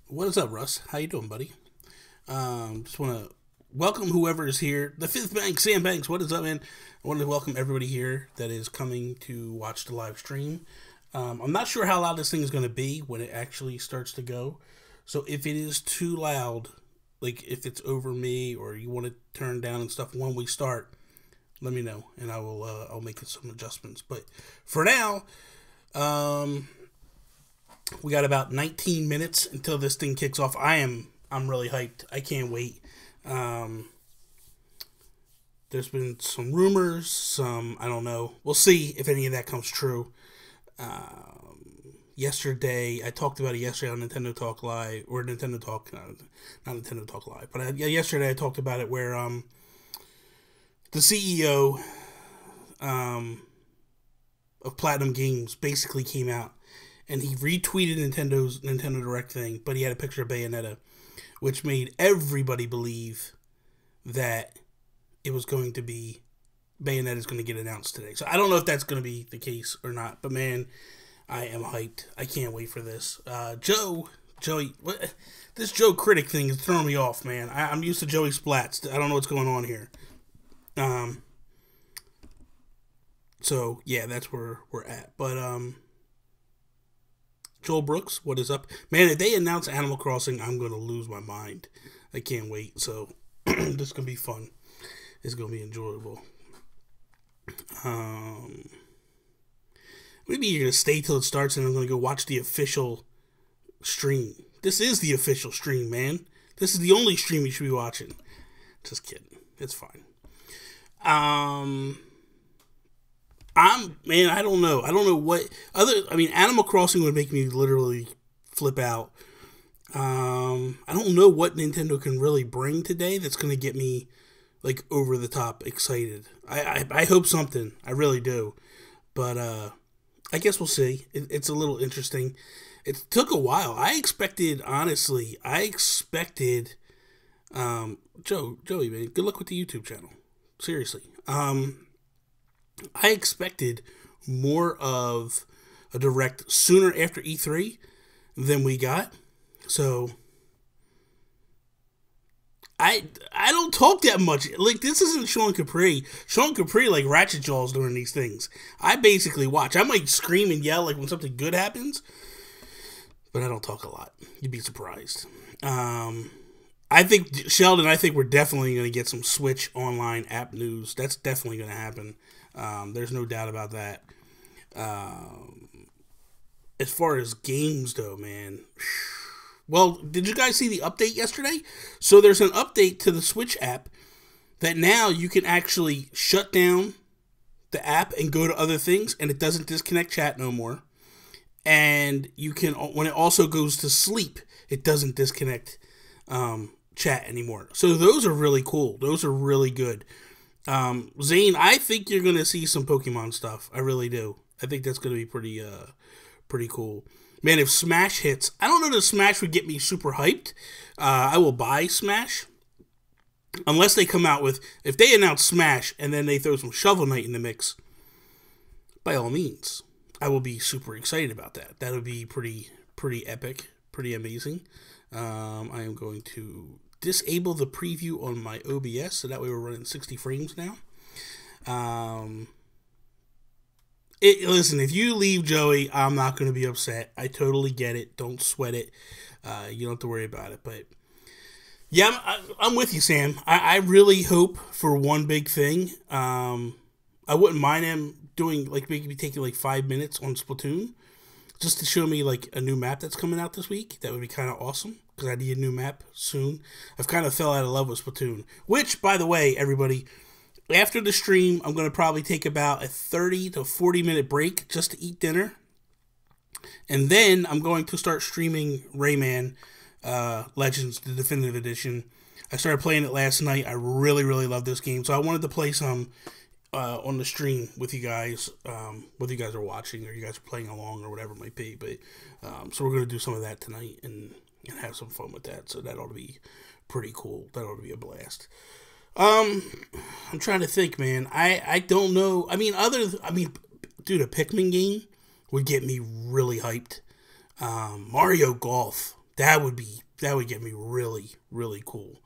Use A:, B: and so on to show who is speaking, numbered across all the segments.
A: What is up, Russ? How you doing, buddy? Just want to welcome whoever is here. The Fifth Bank, Sam Banks. What is up, man? I want to welcome everybody here that is coming to watch the live stream. I'm not sure how loud this thing is going to be when it actually starts to go. So if it is too loud, like if it's over me or you want to turn down and stuff when we start, let me know and I'll make some adjustments. But for now, we got about 19 minutes until this thing kicks off. I'm really hyped. I can't wait. There's been some rumors, I don't know. We'll see if any of that comes true. Yesterday, I talked about it yesterday on Nintendo Talk Live, or Nintendo Talk, not Nintendo Talk Live, but yesterday I talked about it where the CEO of Platinum Games basically came out and he retweeted Nintendo's Nintendo Direct thing, but he had a picture of Bayonetta, which made everybody believe that it was going to be Bayonetta is going to get announced today. So I don't know if that's going to be the case or not, but man, I am hyped. I can't wait for this. Joey, what? This Joe Critic thing is throwing me off, man. I'm used to Joey Splats. I don't know what's going on here. So yeah, that's where we're at. But Joel Brooks, what is up? Man, if they announce Animal Crossing, I'm going to lose my mind. I can't wait. So, this is going to be fun. It's going to be enjoyable. Maybe you're going to stay till it starts and I'm going to go watch the official stream. This is the official stream, man. This is the only stream you should be watching. Just kidding. It's fine. I don't know. I don't know what Animal Crossing would make me literally flip out. I don't know what Nintendo can really bring today that's going to get me like over the top excited. I hope something. I really do. But I guess we'll see. It's a little interesting. It took a while. Honestly, Joey, man, good luck with the YouTube channel. Seriously. I expected more of a direct sooner after E3 than we got. So I don't talk that much. Like, this isn't Sean Capri. Sean Capri like ratchet jaws during these things. I basically watch. I might scream and yell like when something good happens, but I don't talk a lot. You'd be surprised. I think we're definitely going to get some Switch online app news. That's definitely going to happen. There's no doubt about that. As far as games, though, man. Well, did you guys see the update yesterday? So there's an update to the Switch app that now you can actually shut down the app and go to other things, and it doesn't disconnect chat no more. And you can, when it also goes to sleep, it doesn't disconnect chat anymore. So those are really cool. Those are really good. Zane, I think you're going to see some Pokemon stuff. I really do. I think that's going to be pretty cool. Man, if Smash hits, I don't know that Smash would get me super hyped. I will buy Smash. Unless they come out with, if they announce Smash and then they throw some Shovel Knight in the mix, by all means, I will be super excited about that. That would be pretty epic, pretty amazing. I am going to disable the preview on my OBS, so that way we're running 60 frames now. Listen, if you leave, Joey, I'm not going to be upset. I totally get it. Don't sweat it. You don't have to worry about it. But yeah, I'm with you, Sam. I really hope for one big thing. I wouldn't mind him doing, like, maybe taking like 5 minutes on Splatoon. just to show me like a new map that's coming out this week. That would be kind of awesome because I need a new map soon. I've kind of fell out of love with Splatoon, which, by the way, everybody, after the stream, I'm going to probably take about a 30 to 40 minute break just to eat dinner. And then I'm going to start streaming Rayman Legends, the Definitive Edition. I started playing it last night. I really, really love this game. So I wanted to play some on the stream with you guys, whether you guys are watching or you guys are playing along or whatever it might be. But so we're going to do some of that tonight and have some fun with that. So that ought to be pretty cool. That ought to be a blast. I'm trying to think, man. I don't know. I mean, dude, a Pikmin game would get me really hyped. Mario Golf, that would get me really, really cool.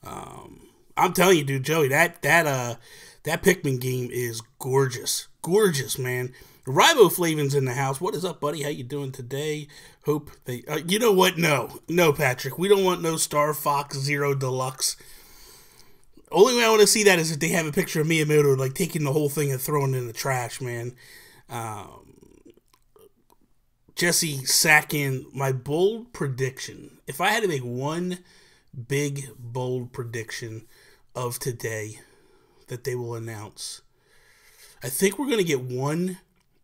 A: I'm telling you, dude, Joey, that Pikmin game is gorgeous. Gorgeous, man. Riboflavin's in the house. What is up, buddy? How you doing today? Hope they... you know what? No, Patrick. We don't want no Star Fox Zero Deluxe. Only way I want to see that is if they have a picture of Miyamoto, like, taking the whole thing and throwing it in the trash, man. Jesse Sakin, my bold prediction. If I had to make one big, bold prediction of today that they will announce, I think we're going to get one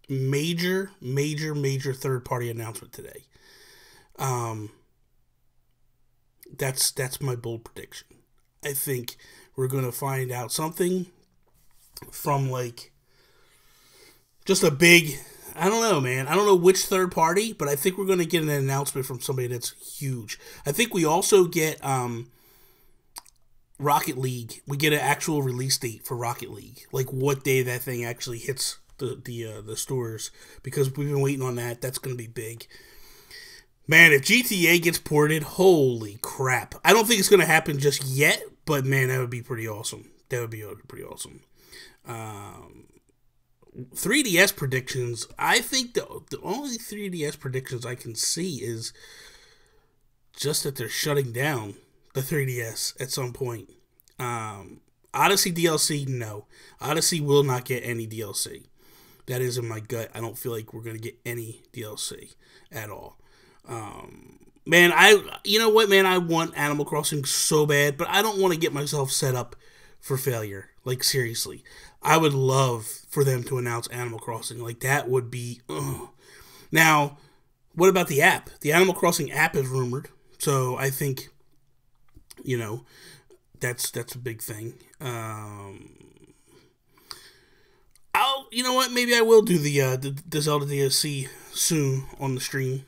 A: major third-party announcement today. That's my bold prediction. I think we're going to find out something from, like, just a big... I don't know, man. I don't know which third party, but I think we're going to get an announcement from somebody that's huge. I think we also get Rocket League. We get an actual release date for Rocket League, like what day that thing actually hits the stores, because we've been waiting on that. That's going to be big. Man, if GTA gets ported, holy crap. I don't think it's going to happen just yet, but man, that would be pretty awesome. That would be pretty awesome. 3DS predictions. I think the only 3DS predictions I can see is just that they're shutting down the 3DS at some point. Odyssey DLC, no. Odyssey will not get any DLC. That is in my gut. I don't feel like we're going to get any DLC at all. Man, you know what, man? I want Animal Crossing so bad, but I don't want to get myself set up for failure. Like, seriously. I would love for them to announce Animal Crossing. Like, that would be... Now, what about the app? The Animal Crossing app is rumored. So, I think, you know, that's a big thing. You know what? Maybe I will do the Zelda DLC soon on the stream,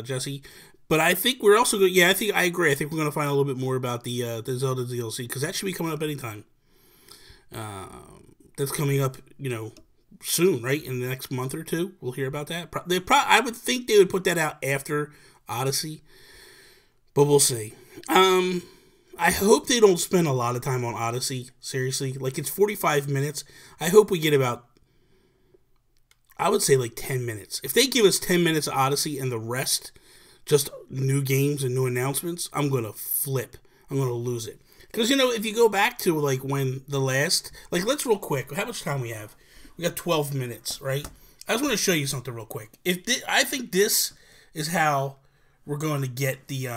A: Jesse. But I think we're also going to... Yeah, I agree. I think we're going to find a little bit more about the Zelda DLC, because that should be coming up anytime. That's coming up, you know, soon, right? In the next month or two, we'll hear about that. I would think they would put that out after Odyssey, but we'll see. I hope they don't spend a lot of time on Odyssey, seriously. Like, it's 45 minutes. I hope we get about, I would say, like 10 minutes. If they give us 10 minutes of Odyssey and the rest just new games and new announcements, I'm going to flip. I'm going to lose it. Because, you know, if you go back to, like, when the last... Like, let's real quick. How much time we have? We got 12 minutes, right? I just want to show you something real quick. I think this is how we're going to get the...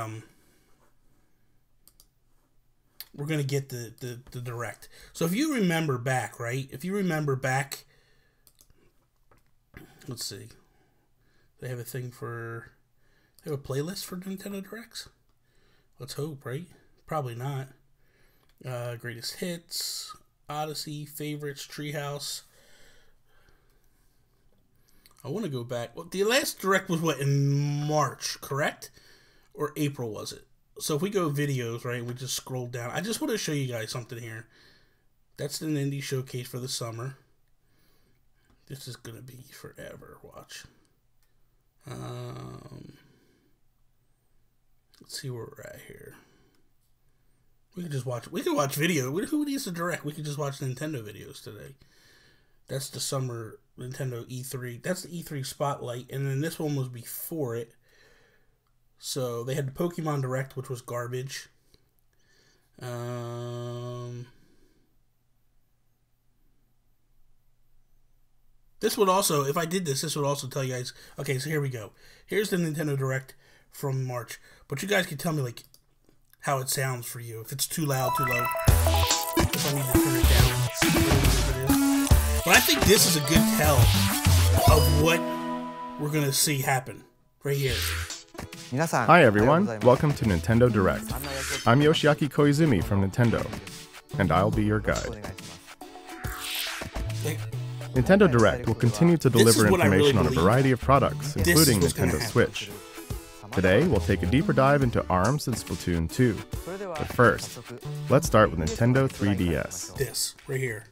A: We're going to get the Direct. So, if you remember back, right? If you remember back... Let's see. They have a thing for... They have a playlist for Nintendo Directs? Let's hope, right? Probably not. Greatest hits, Odyssey, favorites, Treehouse. I want to go back. Well, the last Direct was what, in March, correct? Or April, was it? So if we go videos, right, we just scroll down. I just want to show you guys something here. That's the Indie Showcase for the summer. This is going to be forever. Watch. Let's see where we're at here. We can just watch. We can watch video. Who needs to Direct? We can just watch Nintendo videos today. That's the summer Nintendo E3. That's the E3 Spotlight, and then this one was before it. So they had the Pokemon Direct, which was garbage. This would also, if I did this would also tell you guys. Okay, so here we go. Here's the Nintendo Direct from March. But you guys can tell me like how it sounds for you. If it's too loud, too low. If I need to turn it down. But I think this is a good tell of what we're gonna see happen right here.
B: Hi everyone, welcome to Nintendo Direct. I'm Yoshiaki Koizumi from Nintendo, and I'll be your guide. Nintendo Direct will continue to deliver information on a variety of products, including Nintendo Switch. Today, we'll take a deeper dive into ARMS and Splatoon 2. But first, let's start with Nintendo 3DS.
A: This, right here.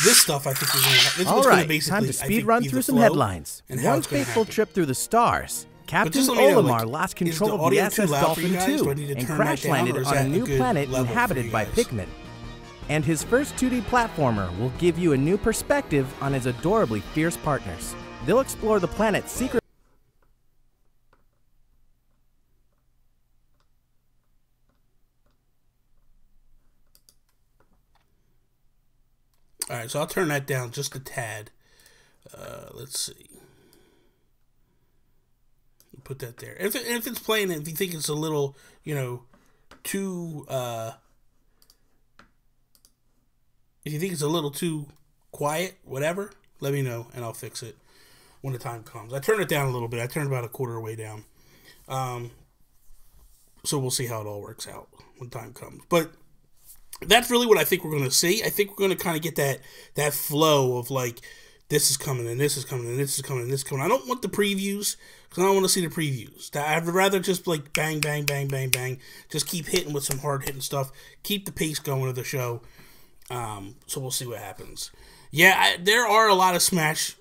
A: This stuff I think is
C: going to... Alright, time to speed run through some headlines. One fateful trip through the stars. Captain Olimar lost control of the SS Dolphin 2 and crash-landed on a new planet inhabited by Pikmin. And his first 2D platformer will give you a new perspective on his adorably fierce partners. They'll explore the planet's secret...
A: Alright, so I'll turn that down just a tad. Let's see. Put that there. If it's playing, if you think it's a little, too, if you think it's a little too quiet, whatever, let me know and I'll fix it when the time comes. I turned it down a little bit. I turned about a quarter way down. So we'll see how it all works out when time comes. But that's really what I think we're going to see. I think we're going to kind of get that flow of like, this is coming and this is coming and this is coming and this is coming. I don't want the previews because I don't want to see the previews. I'd rather just like bang, bang, bang, bang, bang. Just keep hitting with some hard hitting stuff. Keep the pace going of the show. So we'll see what happens. Yeah, there are a lot of Smash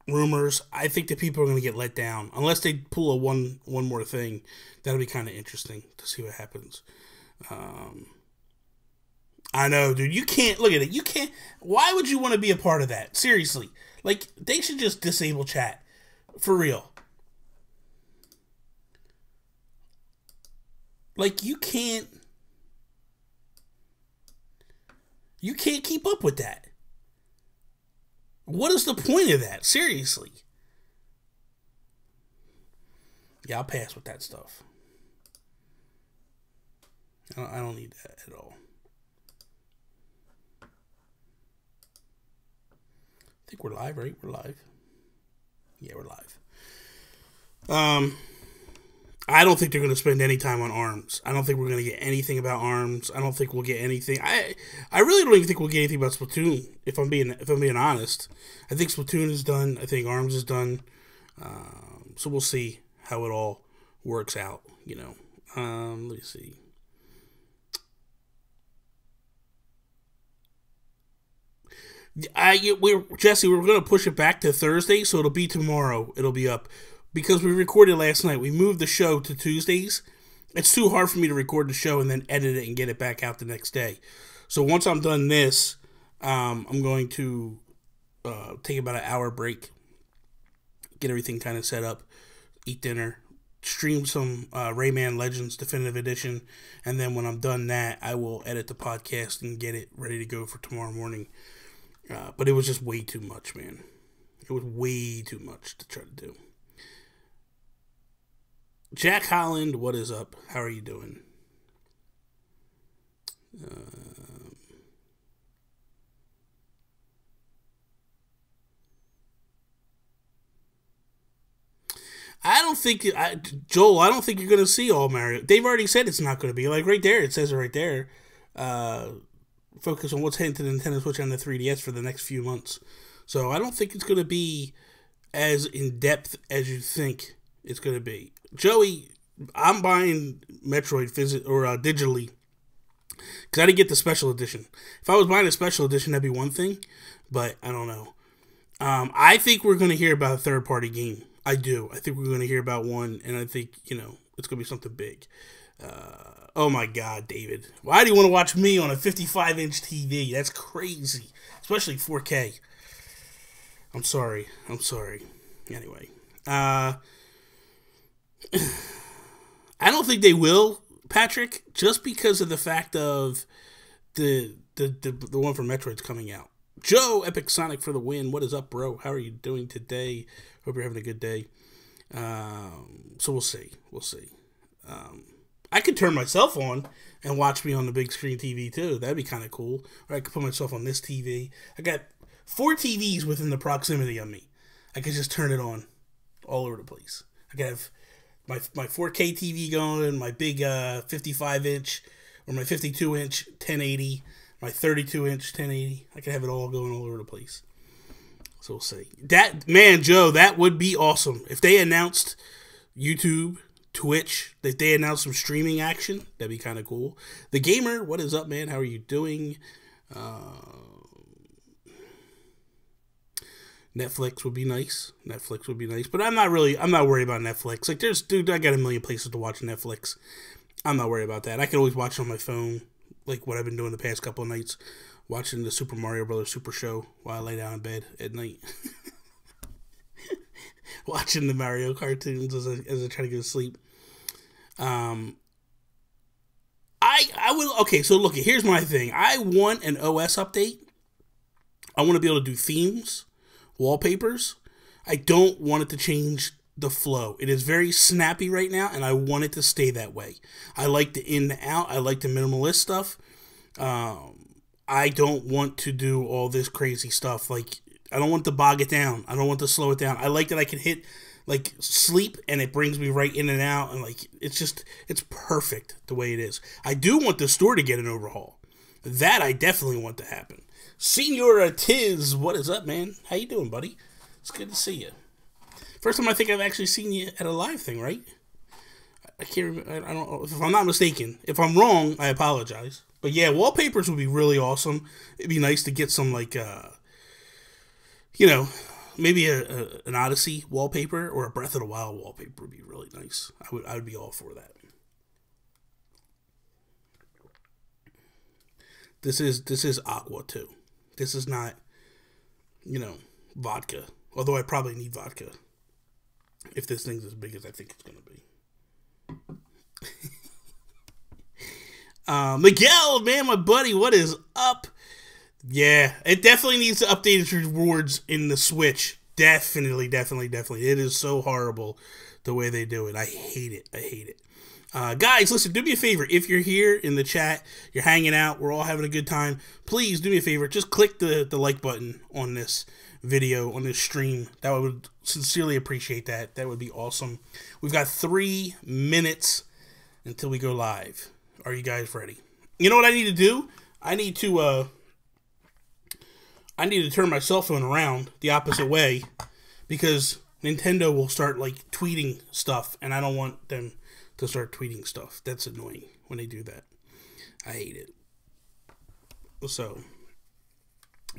A: rumors. I think that people are going to get let down unless they pull a one more thing. That'll be kind of interesting to see what happens. I know, dude. You can't look at it. You can't. Why would you want to be a part of that? Seriously, like they should just disable chat for real. Like you can't keep up with that. What is the point of that? Seriously. Yeah, I'll pass with that stuff. I don't need that at all. I think we're live, right? We're live. Yeah, we're live. I don't think they're going to spend any time on ARMS. I don't think we're going to get anything about ARMS. I don't think we'll get anything. I really don't even think we'll get anything about Splatoon. If I'm being honest, I think Splatoon is done. I think ARMS is done. So we'll see how it all works out. Let me see. Jesse, we're going to push it back to Thursday, so it'll be tomorrow. It'll be up. Because we recorded last night. We moved the show to Tuesdays. It's too hard for me to record the show and then edit it and get it back out the next day. So once I'm done this, I'm going to take about an hour break, get everything kind of set up, eat dinner, stream some Rayman Legends Definitive Edition, and then when I'm done that, I will edit the podcast and get it ready to go for tomorrow morning. But it was just way too much, man. It was way too much to try to do. Jack Holland, what is up? How are you doing? I don't think, Joel, I don't think you're going to see all Mario. They've already said it's not going to be. Like right there, it says it right there. Focus on what's heading to the Nintendo Switch and the 3DS for the next few months. So I don't think it's going to be as in-depth as you think it's going to be. Joey, I'm buying Metroid digitally because I didn't get the special edition. If I was buying a special edition, that'd be one thing, but I don't know. I think we're going to hear about a third-party game. I do. I think we're going to hear about one, and I think, it's going to be something big. Oh my God, David. Why do you want to watch me on a 55-inch TV? That's crazy, especially 4K. I'm sorry. Anyway, I don't think they will, Patrick, just because of the fact of the one from Metroid's coming out. Joe, Epic Sonic for the win. What is up, bro? How are you doing today? Hope you're having a good day. So we'll see. I could turn myself on and watch me on the big screen TV too. That'd be kind of cool. Or I could put myself on this TV. I got 4 TVs within the proximity of me. I could just turn it on all over the place. I could have my 4K TV going, my big 55-inch or my 52-inch 1080, my 32-inch 1080. I could have it all going all over the place. So we'll see. That, man, Joe, that would be awesome. If they announced YouTube, Twitch, if they announced some streaming action, that'd be kind of cool. The Gamer, what is up, man? How are you doing? Netflix would be nice. But I'm not worried about Netflix. Like, I got a million places to watch Netflix. I'm not worried about that. I can always watch it on my phone, like what I've been doing the past couple of nights, watching the Super Mario Brothers Super Show while I lay down in bed at night. Watching the Mario cartoons as I try to go to sleep. I will. Okay, so look, here's my thing. I want an OS update. I want to be able to do themes, wallpapers. I don't want it to change the flow. It is very snappy right now, and I want it to stay that way. I like the in to out. I like the minimalist stuff. I don't want to do all this crazy stuff. Like, I don't want to bog it down. I don't want to slow it down. I like that I can hit like sleep and it brings me right in and out, and like it's perfect the way it is. I do want the store to get an overhaul. That I definitely want to happen. Senora Tiz, what is up, man? How you doing, buddy? It's good to see you. First time I think I've actually seen you at a live thing, right? I can't remember. I don't know if I'm not mistaken. If I'm wrong, I apologize. But yeah, wallpapers would be really awesome. It'd be nice to get some like maybe an Odyssey wallpaper or a Breath of the Wild wallpaper would be really nice. I would be all for that. This is Aqua too. This is not, vodka. Although I probably need vodka if this thing's as big as I think it's gonna be. Miguel, man, my buddy, what is up? Yeah, it definitely needs to update its rewards in the Switch. Definitely. It is so horrible the way they do it. I hate it. Guys, listen, do me a favor. If you're here in the chat, you're hanging out, we're all having a good time, please do me a favor. Just click the like button on this video, on this stream. That would sincerely appreciate that. That would be awesome. We've got 3 minutes until we go live. Are you guys ready? You know what I need to do? I need to turn my cell phone around the opposite way because Nintendo will start like tweeting stuff, and I don't want them to start tweeting stuff. That's annoying when they do that. I hate it. So,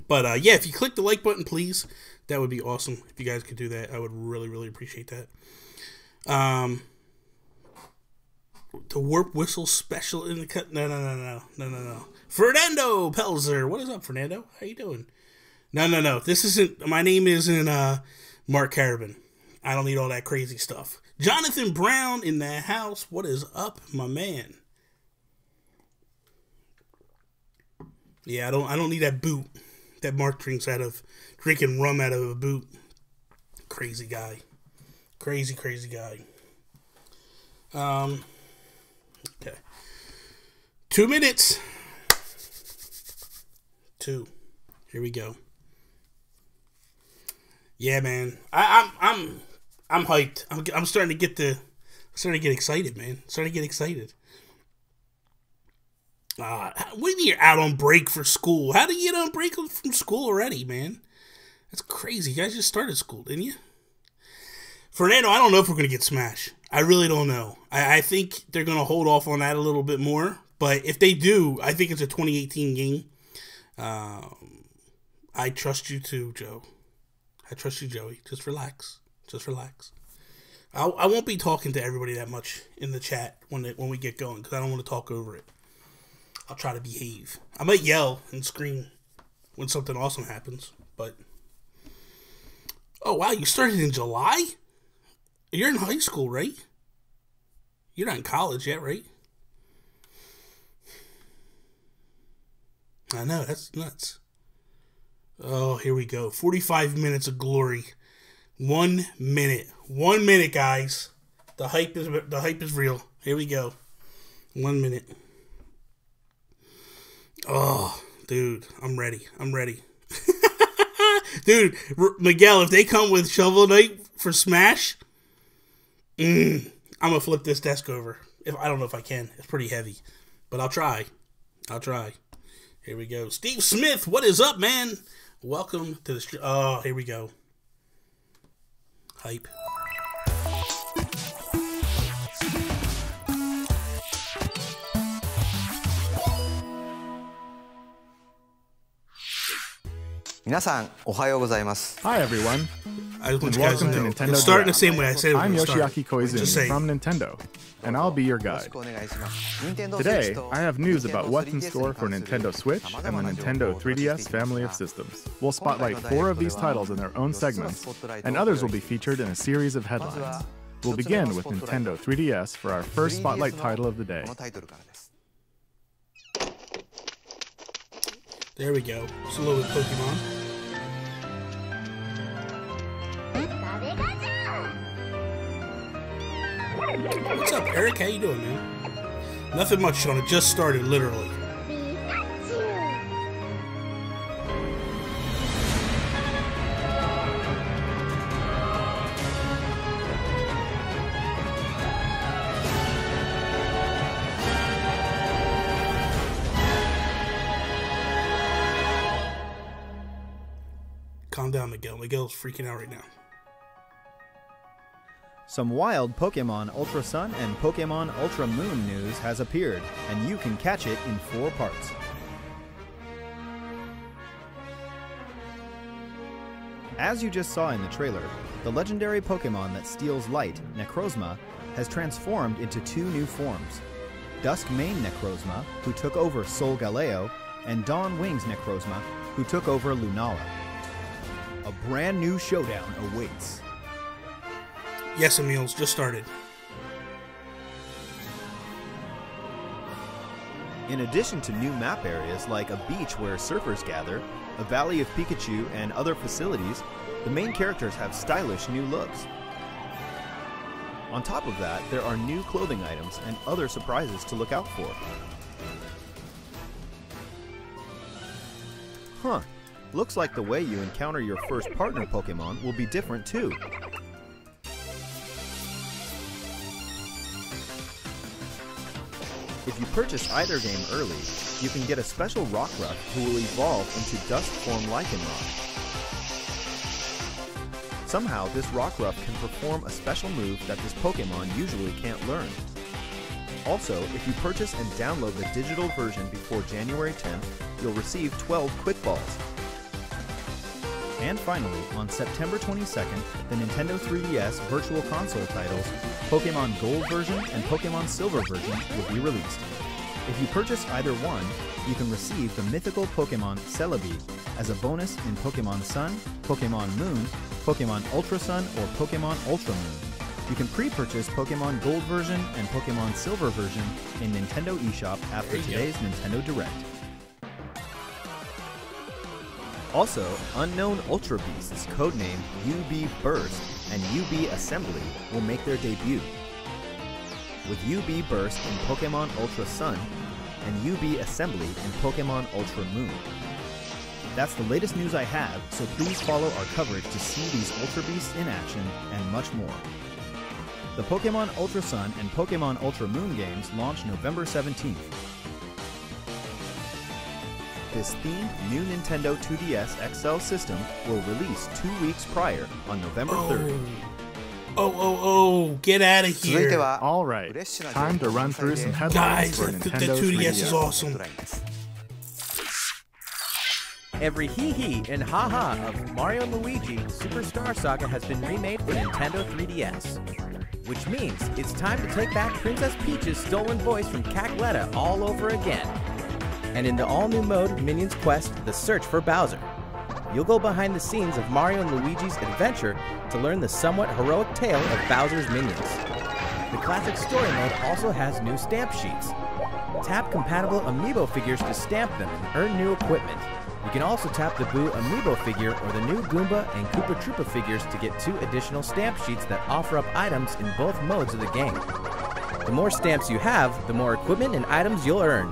A: but yeah, if you click the like button, please, that would be awesome. If you guys could do that, I would really, really appreciate that. The Warp Whistle special in the cut. No. Fernando Pelzer. What is up, Fernando? How you doing? No. This isn't, my name isn't Mark Carabin. I don't need all that crazy stuff. Jonathan Brown in the house. What is up, my man? Yeah, I don't need that boot that Mark drinks out of, drinking rum out of a boot. Crazy guy. Crazy guy. Okay. 2 minutes. 2. Here we go. Yeah, man. I'm hyped. I'm starting to get excited, man. Starting to get excited. What do you mean you're out on break for school? How did you get on break from school already, man? That's crazy. You guys just started school, didn't you? Fernando, I don't know if we're going to get Smash. I really don't know. I think they're going to hold off on that a little bit more. But if they do, I think it's a 2018 game. I trust you too, Joe. I trust you, Joey. Just relax. I won't be talking to everybody that much in the chat when we get going because I don't want to talk over it. I'll try to behave. I might yell and scream when something awesome happens, but... Oh, wow, you started in July? You're in high school, right? You're not in college yet, right? I know, that's nuts. Oh, here we go. 45 minutes of glory. 1 minute. 1 minute, guys. The hype is real. Here we go. 1 minute. Oh, dude, I'm ready. Dude, Miguel, if they come with Shovel Knight for Smash, I'm gonna flip this desk over. I don't know if I can. It's pretty heavy, but I'll try. Here we go. Steve Smith, what is up, man? Welcome to the stream. Oh, here we go. Hype.
D: 皆さんおはようございます。
B: Hi everyone.
A: And
B: welcome to Nintendo
A: It's starting
B: Direct.
A: the same way I said it.
B: I'm Yoshiaki Koizumi from Nintendo, and I'll be your guide. Today, I have news about what's in store for Nintendo Switch and the Nintendo 3DS family of systems. We'll spotlight 4 of these titles in their own segments, and others will be featured in a series of headlines. We'll begin with Nintendo 3DS for our first spotlight title of the day.
A: There we go. Slow with Pokemon. What's up, Eric? How you doing, man? Nothing much, Sean. It just started, literally. Calm down, Miguel. Miguel's freaking out right now.
C: Some wild Pokemon Ultra Sun and Pokemon Ultra Moon news has appeared, and you can catch it in 4 parts. As you just saw in the trailer, the legendary Pokemon that steals light, Necrozma, has transformed into 2 new forms. Duskmane Necrozma, who took over Solgaleo, and Dawn Wings Necrozma, who took over Lunala. A brand new showdown awaits.
A: Yes, Emil's just started.
C: In addition to new map areas like a beach where surfers gather, a valley of Pikachu, and other facilities, the main characters have stylish new looks. On top of that, there are new clothing items and other surprises to look out for. Huh. Looks like the way you encounter your first partner Pokemon will be different too. If you purchase either game early, you can get a special Rockruff who will evolve into Dusk form Lycanroc. Somehow, this Rockruff can perform a special move that this Pokemon usually can't learn. Also, if you purchase and download the digital version before January 10th, you'll receive 12 Quick Balls. And finally, on September 22nd, the Nintendo 3DS Virtual Console titles, Pokemon Gold version and Pokemon Silver version, will be released. If you purchase either one, you can receive the mythical Pokemon Celebi as a bonus in Pokemon Sun, Pokemon Moon, Pokemon Ultra Sun, or Pokemon Ultra Moon. You can pre-purchase Pokemon Gold version and Pokemon Silver version in Nintendo eShop after today's Nintendo Direct. Also, unknown Ultra Beasts codenamed UB Burst and UB Assembly will make their debut. With UB Burst in Pokemon Ultra Sun and UB Assembly in Pokemon Ultra Moon. That's the latest news I have, so please follow our coverage to see these Ultra Beasts in action and much more. The Pokemon Ultra Sun and Pokemon Ultra Moon games launch November 17th. This themed new Nintendo 2DS XL system will release 2 weeks prior on November 3rd.
A: Oh, get out of here.
B: All right, time to run through some headlines.
A: Guys,
B: for
A: the
B: Nintendo
A: 2DS is awesome.
C: Every hee-hee and ha-ha of Mario & Luigi Superstar Saga has been remade for Nintendo 3DS. Which means it's time to take back Princess Peach's stolen voice from Cackletta all over again. And in the all-new mode, Minions Quest, The Search for Bowser. You'll go behind the scenes of Mario and Luigi's adventure to learn the somewhat heroic tale of Bowser's minions. The classic story mode also has new stamp sheets. Tap compatible amiibo figures to stamp them and earn new equipment. You can also tap the Boo Amiibo figure or the new Goomba and Koopa Troopa figures to get 2 additional stamp sheets that offer up items in both modes of the game. The more stamps you have, the more equipment and items you'll earn.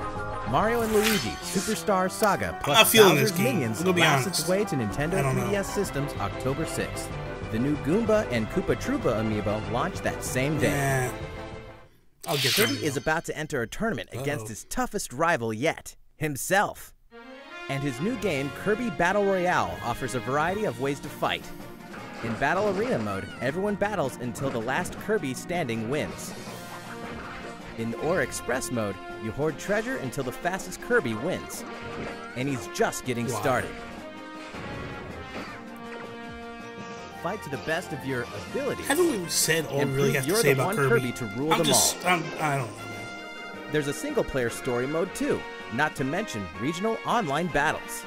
C: Mario & Luigi Superstar Saga plus Bowser's Minions lasts its way to Nintendo 3DS systems October 6th. The new Goomba and Koopa Troopa Amiibo launch that same day. Kirby is about to enter a tournament against his toughest rival yet, himself. And his new game, Kirby Battle Royale, offers a variety of ways to fight. In Battle Arena mode, everyone battles until the last Kirby standing wins. In Ore Express mode, you hoard treasure until the fastest Kirby wins. And he's just getting started. Fight to the best of your abilities.
A: Haven't we said all we really have to say about Kirby?
C: To rule them all.
A: I don't know, man.
C: There's a single-player story mode too, not to mention regional online battles.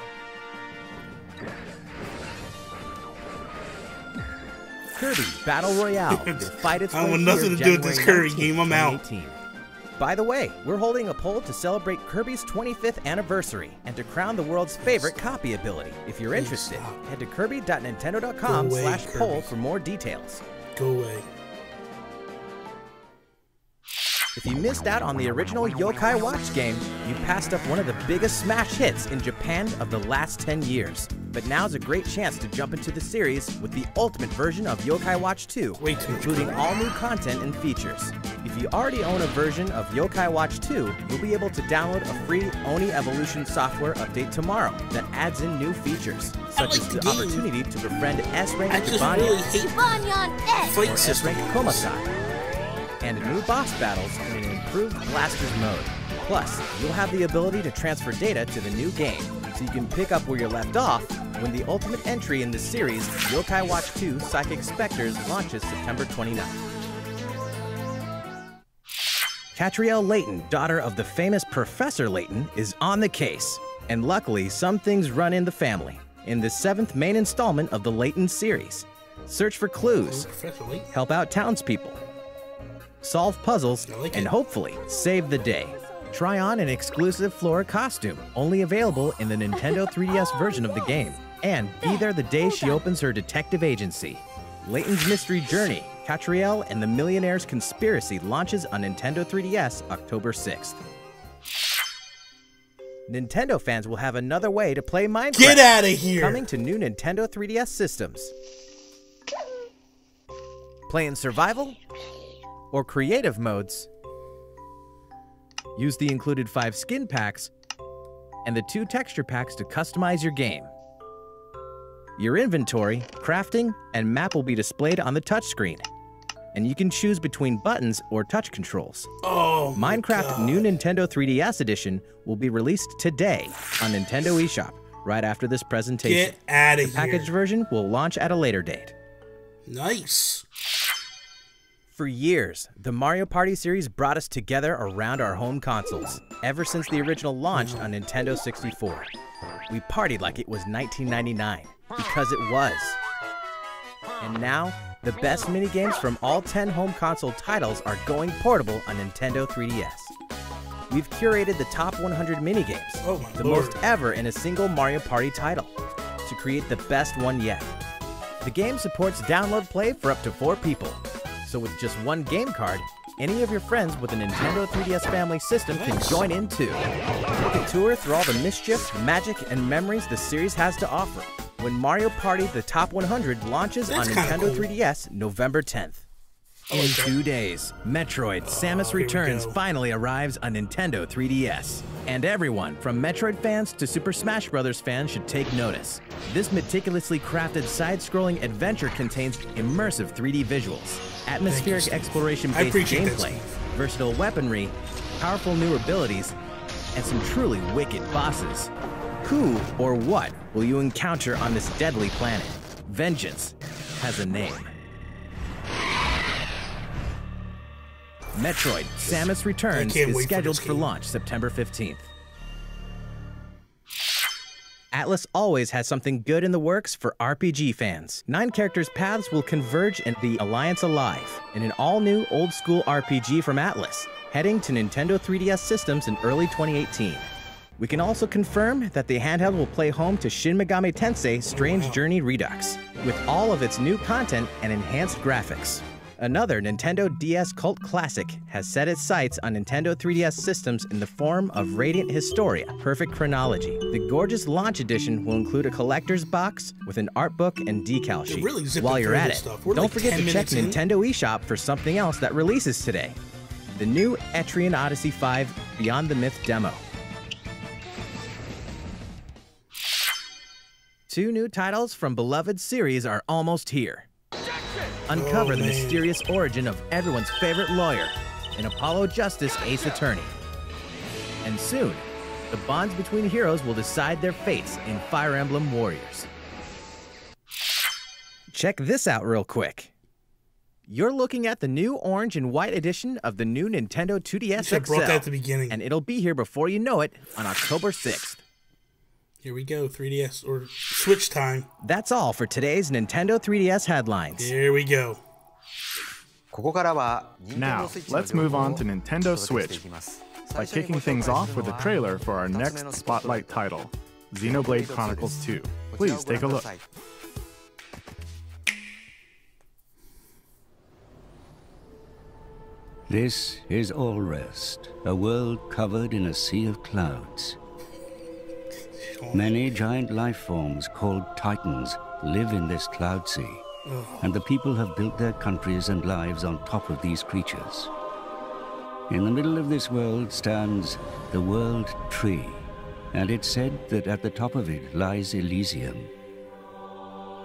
C: Kirby Battle Royale will fight its way
A: I want nothing to do with this Kirby game. I'm out.
C: By the way, we're holding a poll to celebrate Kirby's 25th anniversary and to crown the world's favorite copy ability. If you're interested, head to kirby.nintendo.com/poll for more details.
A: Go away.
C: If you missed out on the original Yokai Watch game, you passed up one of the biggest smash hits in Japan of the last 10 years. But now's a great chance to jump into the series with the ultimate version of Yokai Watch 2, including all new content and features. If you already own a version of Yokai Watch 2, you'll be able to download a free Oni Evolution software update tomorrow that adds in new features, such as the opportunity to befriend S-Rank S-Rank Komasai, and new boss battles in an improved Blasters mode. Plus, you'll have the ability to transfer data to the new game, so you can pick up where you left off when the ultimate entry in the series, Yokai Watch 2 Psychic Spectres, launches September 29th. Catriel Layton, daughter of the famous Professor Layton, is on the case. And luckily, some things run in the family. In the 7th main installment of the Layton series, search for clues, help out townspeople, solve puzzles, and hopefully save the day. Try on an exclusive Flora costume, only available in the Nintendo 3DS version of the game, and be there the day she opens her detective agency. Layton's Mystery Journey, Catriel and the Millionaire's Conspiracy launches on Nintendo 3DS October 6th. Nintendo fans will have another way to play Minecraft.
A: Get out of here!
C: Coming to new Nintendo 3DS systems. Play in survival or creative modes. Use the included 5 skin packs and the 2 texture packs to customize your game. Your inventory, crafting, and map will be displayed on the touchscreen, and you can choose between buttons or touch controls.
A: Oh,
C: Minecraft New Nintendo 3DS Edition will be released today on Nintendo eShop, right after this presentation.
A: Get out of here.
C: The packaged version will launch at a later date.
A: Nice.
C: For years, the Mario Party series brought us together around our home consoles, ever since the original launch on Nintendo 64. We partied like it was 1999, because it was. And now, the best minigames from all 10 home console titles are going portable on Nintendo 3DS. We've curated the top 100 minigames, the most ever in a single Mario Party title, to create the best one yet. The game supports download play for up to 4 people, so with just 1 game card, any of your friends with a Nintendo 3DS family system can join in too. Take a tour through all the mischief, magic, and memories the series has to offer when Mario Party The Top 100 launches on Nintendo 3DS November 10th. In 2 days, Metroid Samus Returns finally arrives on Nintendo 3DS. And everyone, from Metroid fans to Super Smash Bros. Fans, should take notice. This meticulously crafted side-scrolling adventure contains immersive 3D visuals, atmospheric exploration-based gameplay, versatile weaponry, powerful new abilities, and some truly wicked bosses. Who or what will you encounter on this deadly planet? Vengeance has a name. Metroid Samus Returns is scheduled for launch September 15th. Atlus always has something good in the works for RPG fans. 9 characters' paths will converge in the Alliance Alive, in an all-new old-school RPG from Atlus, heading to Nintendo 3DS systems in early 2018. We can also confirm that the handheld will play home to Shin Megami Tensei Strange Journey Redux, with all of its new content and enhanced graphics. Another Nintendo DS cult classic has set its sights on Nintendo 3DS systems in the form of Radiant Historia: Perfect Chronology. The gorgeous launch edition will include a collector's box with an art book and decal sheet.
A: Really
C: While you're at it, don't forget to check Nintendo eShop for something else that releases today: the new Etrian Odyssey 5 Beyond the Myth demo. 2 new titles from beloved series are almost here. Uncover the mysterious origin of everyone's favorite lawyer in Apollo Justice Ace Attorney. And soon, the bonds between heroes will decide their fates in Fire Emblem Warriors. Check this out real quick. You're looking at the new orange and white edition of the new Nintendo 2DS XL.
A: Brought that at the beginning.
C: And it'll be here before you know it on October 6th.
A: Here we go, 3DS or Switch time.
C: That's all for today's Nintendo 3DS headlines.
A: Here we go.
B: Now, let's move on to Nintendo Switch by kicking things off with a trailer for our next spotlight title, Xenoblade Chronicles 2. Please take a look.
E: This is Allrest, a world covered in a sea of clouds. Many giant life forms called Titans live in this cloud sea, and the people have built their countries and lives on top of these creatures. In the middle of this world stands the World Tree, and it's said that at the top of it lies Elysium,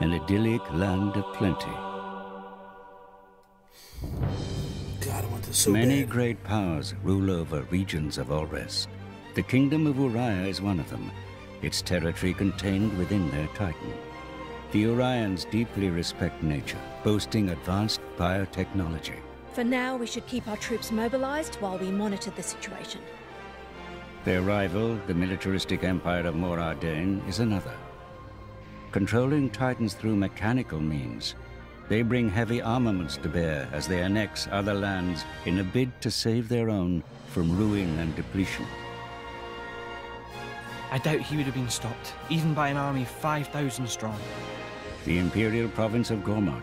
E: an idyllic land of plenty.
A: God, I want this so
E: Many
A: bad.
E: great powers rule over regions of Allrest. The Kingdom of Uriah is one of them, its territory contained within their Titan. The Urians deeply respect nature, boasting advanced biotechnology.
F: For now, we should keep our troops mobilized while we monitor the situation.
E: Their rival, the militaristic empire of Moradin, is another. Controlling Titans through mechanical means, they bring heavy armaments to bear as they annex other lands in a bid to save their own from ruin and depletion.
G: I doubt he would have been stopped, even by an army 5,000 strong.
E: The imperial province of Gormott,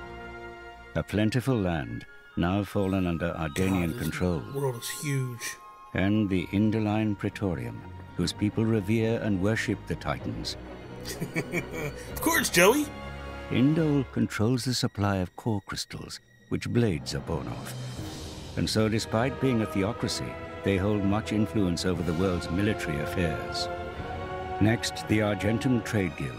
E: a plentiful land now fallen under Ardanian control.
A: The world is huge.
E: And the Indoline Praetorium, whose people revere and worship the Titans.
A: Of course, Joey.
E: Indol controls the supply of core crystals, which blades are born of. And so despite being a theocracy, they hold much influence over the world's military affairs. Next, the Argentum Trade Guild.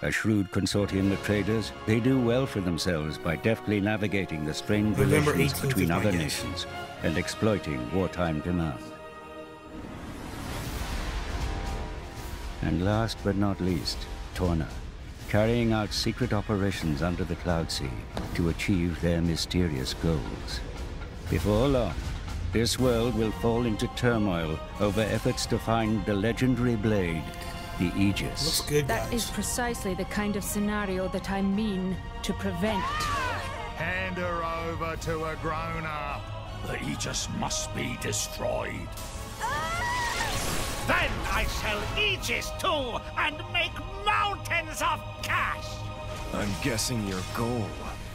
E: A shrewd consortium of traders, they do well for themselves by deftly navigating the strained relations between other nations and exploiting wartime demand. And last but not least, Torna, carrying out secret operations under the Cloud Sea to achieve their mysterious goals. Before long, this world will fall into turmoil over efforts to find the legendary blade, the Aegis.
A: Looks good, guys.
F: That is precisely the kind of scenario that I mean to prevent.
H: Hand her over to a grown-up. The Aegis must be destroyed. Then I shall Aegis too and make mountains of cash.
I: I'm guessing your goal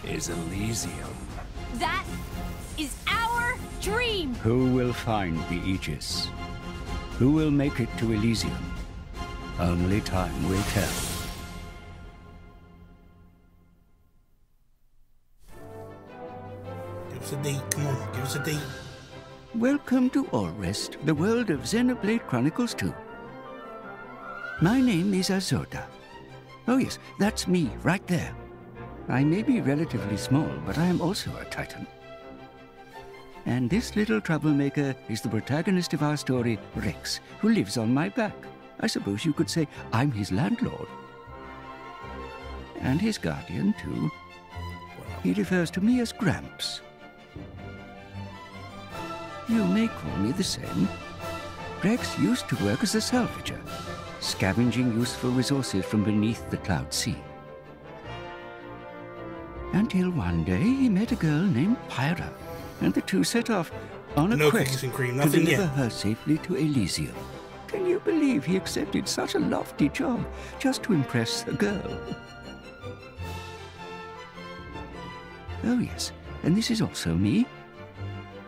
I: is Elysium.
F: That is our dream!
E: Who will find the Aegis? Who will make it to Elysium? Only time will tell.
A: Give us a date, come on, give us a date.
E: Welcome to Allrest, the world of Xenoblade Chronicles 2. My name is Azota. Oh yes, that's me, right there. I may be relatively small, but I am also a Titan. And this little troublemaker is the protagonist of our story, Rex, who lives on my back. I suppose you could say I'm his landlord. And his guardian, too. He refers to me as Gramps. You may call me the same. Rex used to work as a salvager, scavenging useful resources from beneath the Cloud Sea. Until one day he met a girl named Pyra, and the two set off on a quest to deliver her safely to Elysium. Can you believe he accepted such a lofty job just to impress a girl. Oh yes, and this is also me.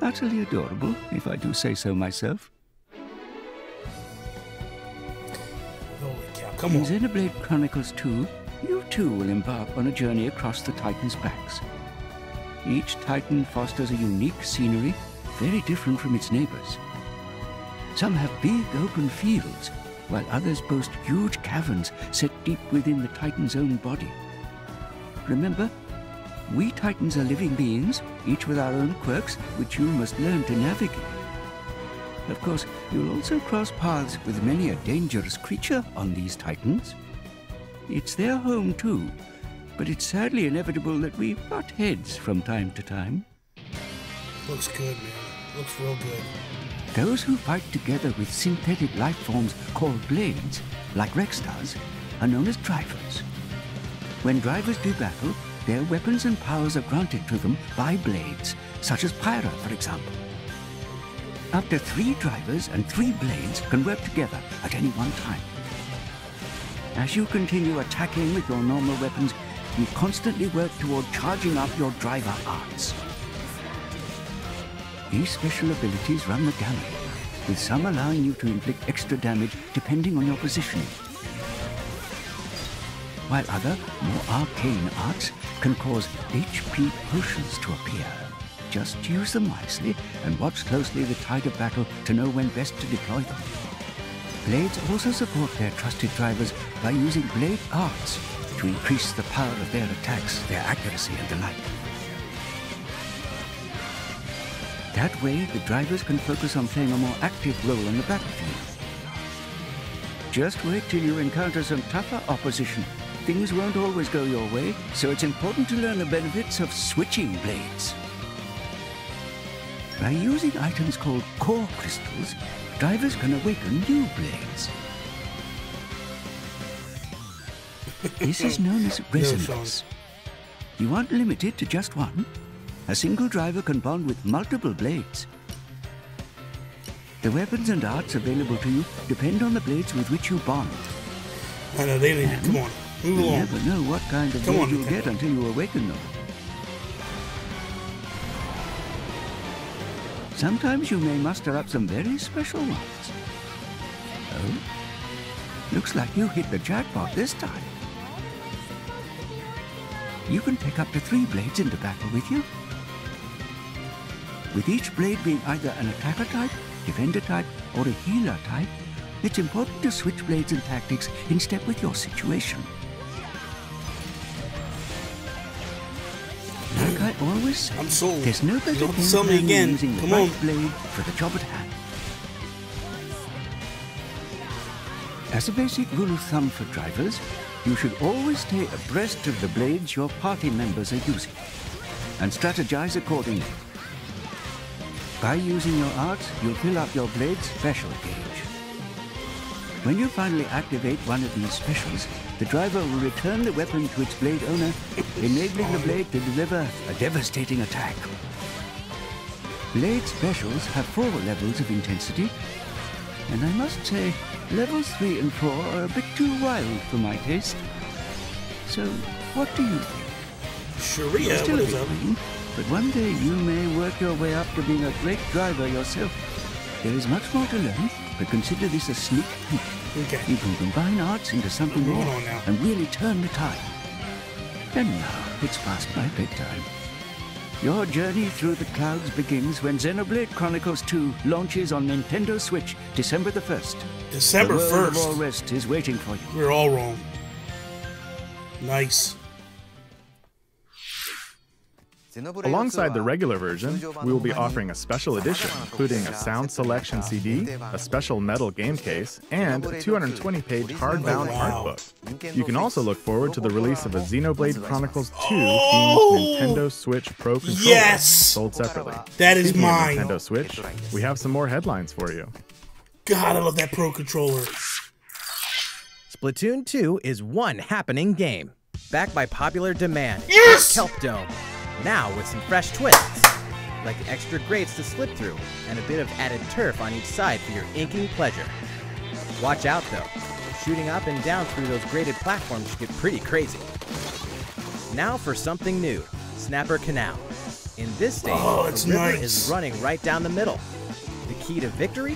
E: Utterly adorable, if I do say so myself.
A: Holy cow, come on.
E: In Xenoblade Chronicles 2, you too will embark on a journey across the Titans' backs. Each Titan fosters a unique scenery, very different from its neighbors. Some have big open fields, while others boast huge caverns set deep within the Titan's own body. Remember, we Titans are living beings, each with our own quirks, which you must learn to navigate. Of course, you'll also cross paths with many a dangerous creature on these Titans. It's their home too, but it's sadly inevitable that we butt heads from time to time.
A: Looks good, man. Looks real good.
E: Those who fight together with synthetic life forms called blades, like Rex does, are known as drivers. When drivers do battle, their weapons and powers are granted to them by blades, such as Pyra, for example. Up to 3 drivers and 3 blades can work together at any one time. As you continue attacking with your normal weapons, you constantly work toward charging up your driver arts. These special abilities run the gamut, with some allowing you to inflict extra damage depending on your positioning, while other, more arcane arts can cause HP potions to appear. Just use them wisely and watch closely the tide of battle to know when best to deploy them. Blades also support their trusted drivers by using blade arts to increase the power of their attacks, their accuracy and the like. That way, the drivers can focus on playing a more active role on the battlefield. Just wait till you encounter some tougher opposition. Things won't always go your way, so it's important to learn the benefits of switching blades. By using items called core crystals, drivers can awaken new blades. This is known as resonance. You aren't limited to just one. A single driver can bond with multiple blades. The weapons and arts available to you depend on the blades with which you bond.
A: I know, they need to, come on. Move along.
E: You never know what kind of blade you'll get until you awaken them. Sometimes you may muster up some very special ones. Oh, looks like you hit the jackpot this time. You can take up to 3 blades into battle with you, with each blade being either an attacker type, defender type, or a healer type. It's important to switch blades and tactics in step with your situation. Like I always say,
A: I'm sold.
E: There's no better thing than using the right blade for the job at hand. As a basic rule of thumb for drivers, you should always stay abreast of the blades your party members are using, and strategize accordingly. By using your arts, you'll fill up your blade's special gauge. When you finally activate one of these specials, the driver will return the weapon to its blade owner, enabling the blade to deliver a devastating attack. Blade specials have 4 levels of intensity, and I must say, levels 3 and 4 are a bit too wild for my taste. So, what do you think?
A: Sharia,
E: still
A: what is up?
E: But one day you may work your way up to being a great driver yourself. There is much more to learn, but consider this a sneak peek.
A: Okay.
E: You can combine arts into something more and really turn the tide. And now, it's past my bedtime. Your journey through the clouds begins when Xenoblade Chronicles 2 launches on Nintendo Switch, December the 1st.
A: December 1st.
E: The world of all rest is waiting for you.
A: We're all wrong. Nice.
B: Alongside the regular version, we will be offering a special edition, including a sound selection CD, a special metal game case, and a 220-page hardbound art book. You can also look forward to the release of a Xenoblade Chronicles 2 themed Nintendo Switch Pro controller, sold separately.
A: That is
B: Speaking
A: mine.
B: of Nintendo Switch, we have some more headlines for you.
A: God, I love that Pro controller.
C: Splatoon 2 is one happening game, backed by popular demand.
A: Yes!
C: Kelp Dome. Now with some fresh twists, like extra grates to slip through, and a bit of added turf on each side for your inking pleasure. Watch out though. Shooting up and down through those graded platforms should get pretty crazy. Now for something new, Snapper Canal. In this stage, the river is running right down the middle. The key to victory?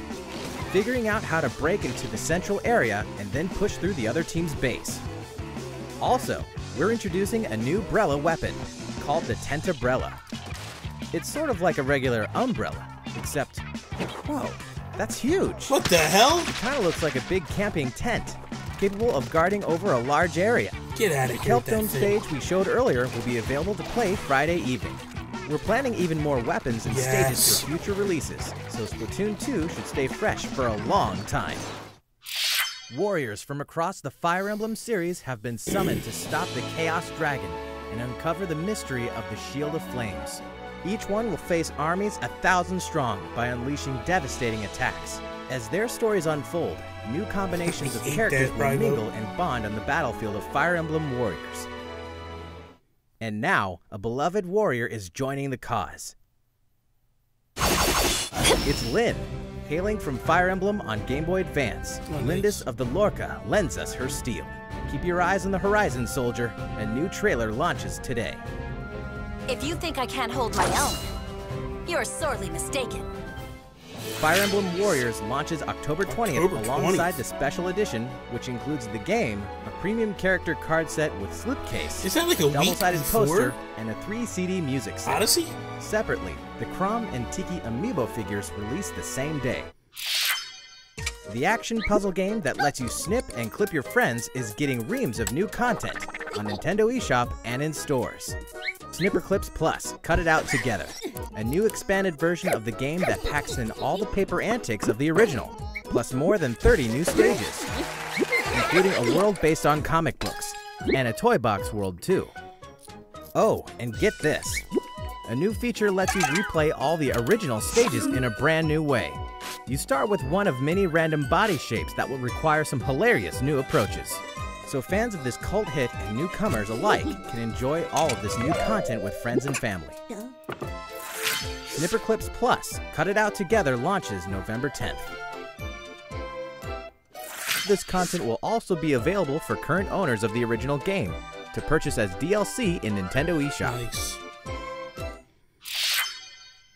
C: Figuring out how to break into the central area and then push through the other team's base. Also, we're introducing a new Brella weapon called the Tentabrella. It's sort of like a regular umbrella, except, whoa, that's huge.
A: What the hell?
C: It kind of looks like a big camping tent, capable of guarding over a large area.
A: Get out of here.
C: The Kelp Dome stage we showed earlier will be available to play Friday evening. We're planning even more weapons and stages for future releases, so Splatoon 2 should stay fresh for a long time. Warriors from across the Fire Emblem series have been summoned to stop the Chaos Dragon and uncover the mystery of the Shield of Flames. Each one will face armies 1,000 strong by unleashing devastating attacks. As their stories unfold, new combinations of characters will mingle and bond on the battlefield of Fire Emblem Warriors. And now, a beloved warrior is joining the cause. It's Lyn. Hailing from Fire Emblem on Game Boy Advance, Lindis of the Lorca lends us her steel. Keep your eyes on the horizon, soldier. A new trailer launches today.
J: If you think I can't hold my own, you're sorely mistaken.
C: Fire Emblem Warriors launches October 20th alongside the special edition, which includes the game, a premium character card set with slipcase,
A: is that like a
C: double-sided poster, and a 3-CD music set.
A: Odyssey?
C: Separately, the Chrom and Tiki amiibo figures released the same day. The action puzzle game that lets you snip and clip your friends is getting reams of new content on Nintendo eShop and in stores. Snipper Clips Plus, Cut It Out Together, a new expanded version of the game that packs in all the paper antics of the original, plus more than 30 new stages, including a world based on comic books, and a toy box world too. Oh, and get this. A new feature lets you replay all the original stages in a brand new way. You start with one of many random body shapes that will require some hilarious new approaches. So fans of this cult hit and newcomers alike can enjoy all of this new content with friends and family. Snipper Clips Plus, Cut It Out Together launches November 10th. This content will also be available for current owners of the original game to purchase as DLC in Nintendo eShop.
A: Nice.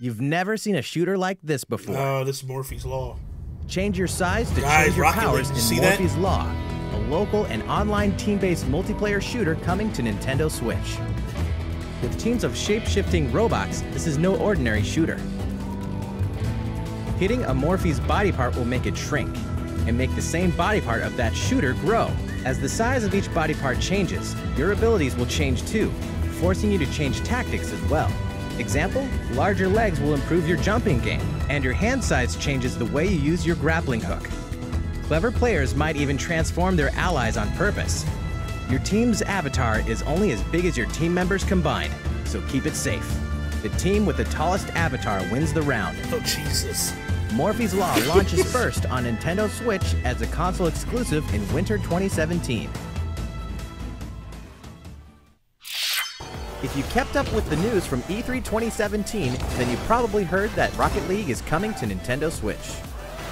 C: You've never seen a shooter like this before.
A: Oh, this is Morphe's Law.
C: Change your size to change your powers in Morphe's Law, a local and online team-based multiplayer shooter coming to Nintendo Switch. With teams of shape-shifting robots, this is no ordinary shooter. Hitting a Morphe's body part will make it shrink, and make the same body part of that shooter grow. As the size of each body part changes, your abilities will change too, forcing you to change tactics as well. Example, larger legs will improve your jumping game, and your hand size changes the way you use your grappling hook. Clever players might even transform their allies on purpose. Your team's avatar is only as big as your team members combined, so keep it safe. The team with the tallest avatar wins the round.
A: Oh, Jesus.
C: Morphe's Law launches first on Nintendo Switch as a console exclusive in winter 2017. If you kept up with the news from E3 2017, then you probably heard that Rocket League is coming to Nintendo Switch.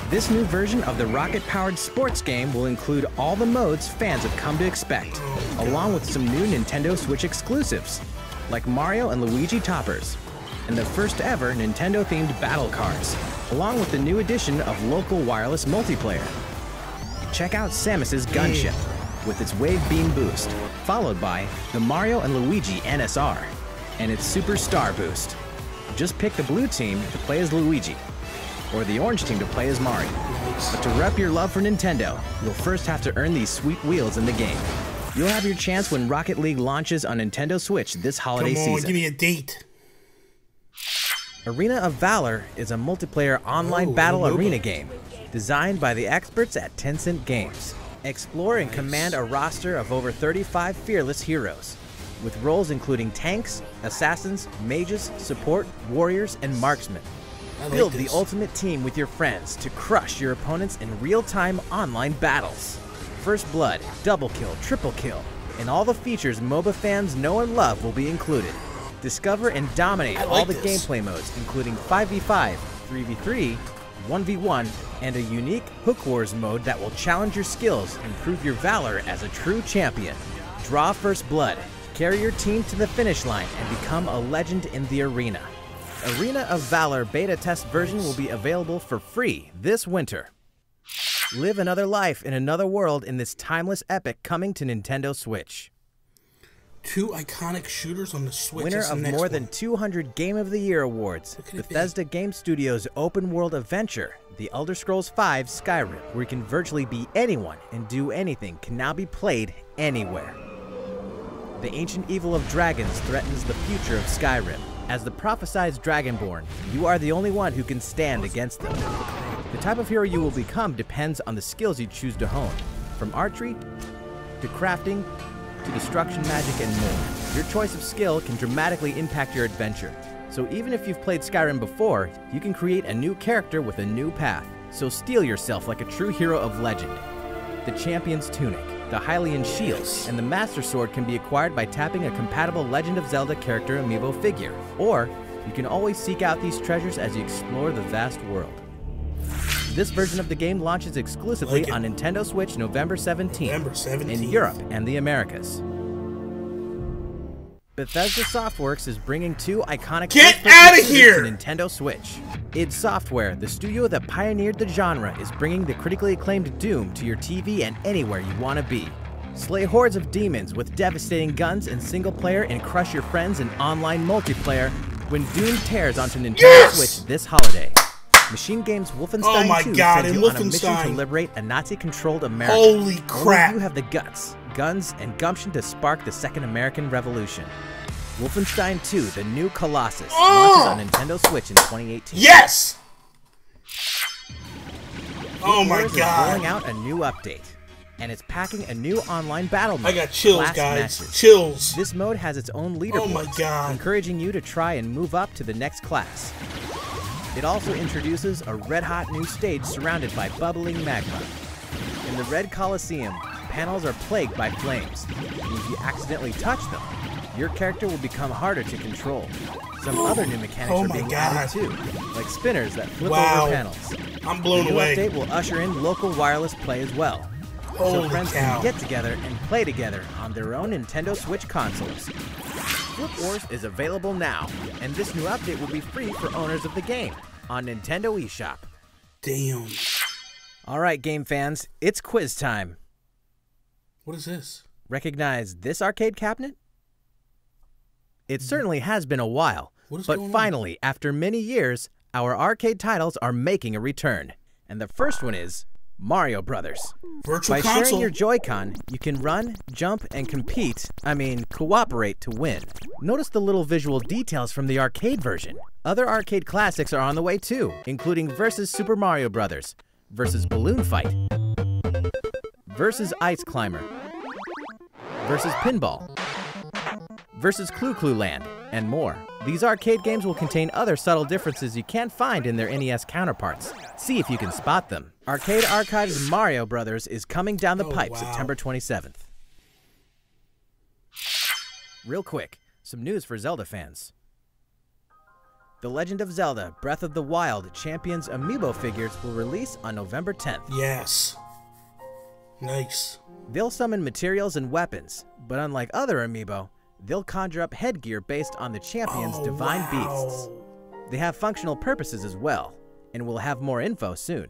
C: This new version of the rocket-powered sports game will include all the modes fans have come to expect, along with some new Nintendo Switch exclusives, like Mario and Luigi toppers, and the first ever Nintendo-themed battle cars, along with the new addition of local wireless multiplayer. Check out Samus's gunship, with its wave beam boost, followed by the Mario and Luigi NSR, and its Super Star boost. Just pick the blue team to play as Luigi, or the orange team to play as Mario. But to rep your love for Nintendo, you'll first have to earn these sweet wheels in the game. You'll have your chance when Rocket League launches on Nintendo Switch this holiday season.
A: Give me a date.
C: Arena of Valor is a multiplayer online battle arena game designed by the experts at Tencent Games. Explore and command a roster of over 35 fearless heroes, with roles including tanks, assassins, mages, support, warriors, and marksmen. Build the ultimate team with your friends to crush your opponents in real-time online battles. First blood, double kill, triple kill, and all the features MOBA fans know and love will be included. Discover and dominate all the gameplay modes, including 5v5, 3v3, 1v1, and a unique Hook Wars mode that will challenge your skills and prove your valor as a true champion. Draw first blood, carry your team to the finish line, and become a legend in the arena. Arena of Valor beta test version will be available for free this winter. Live another life in another world in this timeless epic coming to Nintendo Switch.
A: 2 iconic shooters on the Switch.
C: Winner of more than 200 Game of the Year awards, Bethesda Game Studios' open-world adventure, The Elder Scrolls V Skyrim, where you can virtually be anyone and do anything, can now be played anywhere. The ancient evil of dragons threatens the future of Skyrim. As the prophesied Dragonborn, you are the only one who can stand against them. The type of hero you will become depends on the skills you choose to hone, from archery to crafting to destruction magic and more. Your choice of skill can dramatically impact your adventure. So even if you've played Skyrim before, you can create a new character with a new path. So steel yourself like a true hero of legend. The Champion's Tunic, the Hylian Shield, and the Master Sword can be acquired by tapping a compatible Legend of Zelda character amiibo figure. Or, you can always seek out these treasures as you explore the vast world. This version of the game launches exclusively on Nintendo Switch November 17th in Europe and the Americas. Bethesda Softworks is bringing 2 iconic
A: Get out of here!
C: to Nintendo Switch. id Software, the studio that pioneered the genre, is bringing the critically acclaimed Doom to your TV and anywhere you want to be. Slay hordes of demons with devastating guns in single player and crush your friends in online multiplayer when Doom tears onto Nintendo Switch this holiday. Machine Games Wolfenstein 2 sends you on a mission to liberate a Nazi-controlled America.
A: Holy crap!
C: Only you have the guts, guns, and gumption to spark the Second American Revolution. Wolfenstein 2, The New Colossus, launches on Nintendo Switch in 2018.
A: Yes! Oh my god!
C: Is rolling out a new update, and it's packing a new online battle mode.
A: I got chills, guys.
C: Matches.
A: Chills.
C: This mode has its own leaderboard,
A: oh my god,
C: encouraging you to try and move up to the next class. It also introduces a red-hot new stage surrounded by bubbling magma. In the Red Colosseum, panels are plagued by flames, and if you accidentally touch them, your character will become harder to control. Some other new mechanics are being added too, like spinners that flip over panels.
A: I'm blown away.
C: The new update will usher in local wireless play as well, so friends can get together and play together on their own Nintendo Switch consoles. Flip Wars is available now, and this new update will be free for owners of the game on Nintendo eShop.
A: Damn.
C: Alright, game fans, it's quiz time.
A: What is this?
C: Recognize this arcade cabinet? It certainly has been a while, but finally, after many years, our arcade titles are making a return. And the first one is Mario Brothers.
A: Virtual
C: By sharing your Joy-Con, you can run, jump, and cooperate to win. Notice the little visual details from the arcade version. Other arcade classics are on the way too, including Versus Super Mario Brothers, Versus Balloon Fight, Versus Ice Climber, Versus Pinball, Versus Clu Clu Land, and more. These arcade games will contain other subtle differences you can't find in their NES counterparts. See if you can spot them. Arcade Archives Mario Brothers is coming down the pipe September 27th. Real quick, some news for Zelda fans. The Legend of Zelda Breath of the Wild Champions Amiibo figures will release on November 10th.
A: Yes. Nice.
C: They'll summon materials and weapons, but unlike other Amiibo, they'll conjure up headgear based on the champion's divine beasts. They have functional purposes as well, and we'll have more info soon.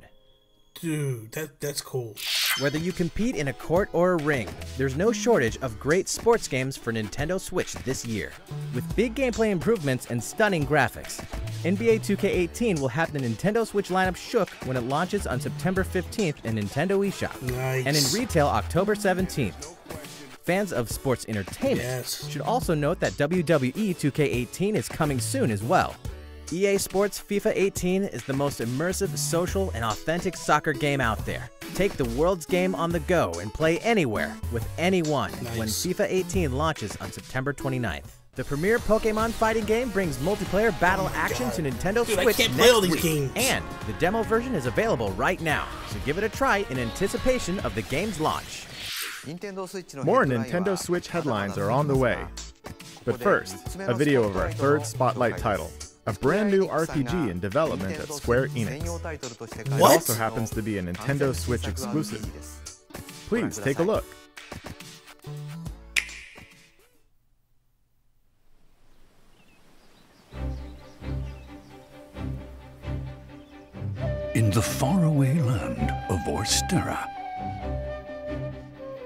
A: Dude, that's cool.
C: Whether you compete in a court or a ring, there's no shortage of great sports games for Nintendo Switch this year. With big gameplay improvements and stunning graphics, NBA 2K18 will have the Nintendo Switch lineup shook when it launches on September 15th in Nintendo eShop, and in retail October 17th. Fans of sports entertainment should also note that WWE 2K18 is coming soon as well. EA Sports FIFA 18 is the most immersive, social, and authentic soccer game out there. Take the world's game on the go and play anywhere with anyone when FIFA 18 launches on September 29th. The premier Pokemon fighting game brings multiplayer battle action to Nintendo Switch next week, and the demo version is available right now, so give it a try in anticipation of the game's launch.
B: More Nintendo Switch headlines are on the way. But first, a video of our third Spotlight title, a brand new RPG in development at Square Enix. It also happens to be a Nintendo Switch exclusive. Please take a look.
K: In the faraway land of Orstera,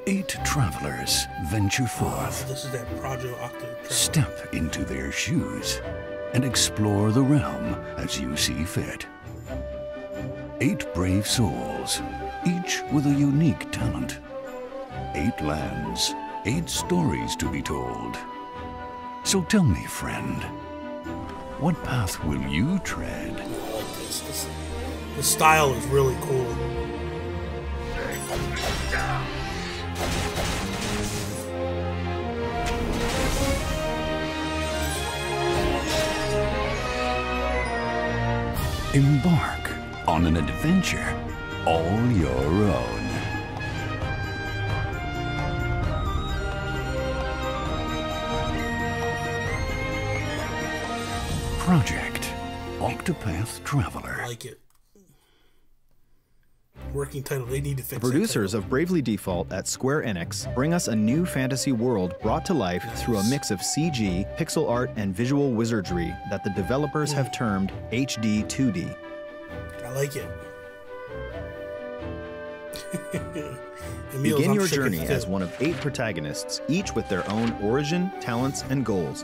K: 8 travelers venture forth.
A: This is that Project Octo.
K: Step into their shoes and explore the realm as you see fit. 8 brave souls, each with a unique talent. 8 lands, 8 stories to be told. So tell me, friend, what path will you tread?
A: The style is really cool.
K: Embark on an adventure all your own. Project Octopath Traveler.
A: I like it. Working title, they need to fix
L: The producers of Bravely Default at Square Enix bring us a new fantasy world brought to life through a mix of CG, pixel art, and visual wizardry that the developers have termed HD 2D.
A: I like it.
L: Begin your journey as one of 8 protagonists, each with their own origin, talents, and goals.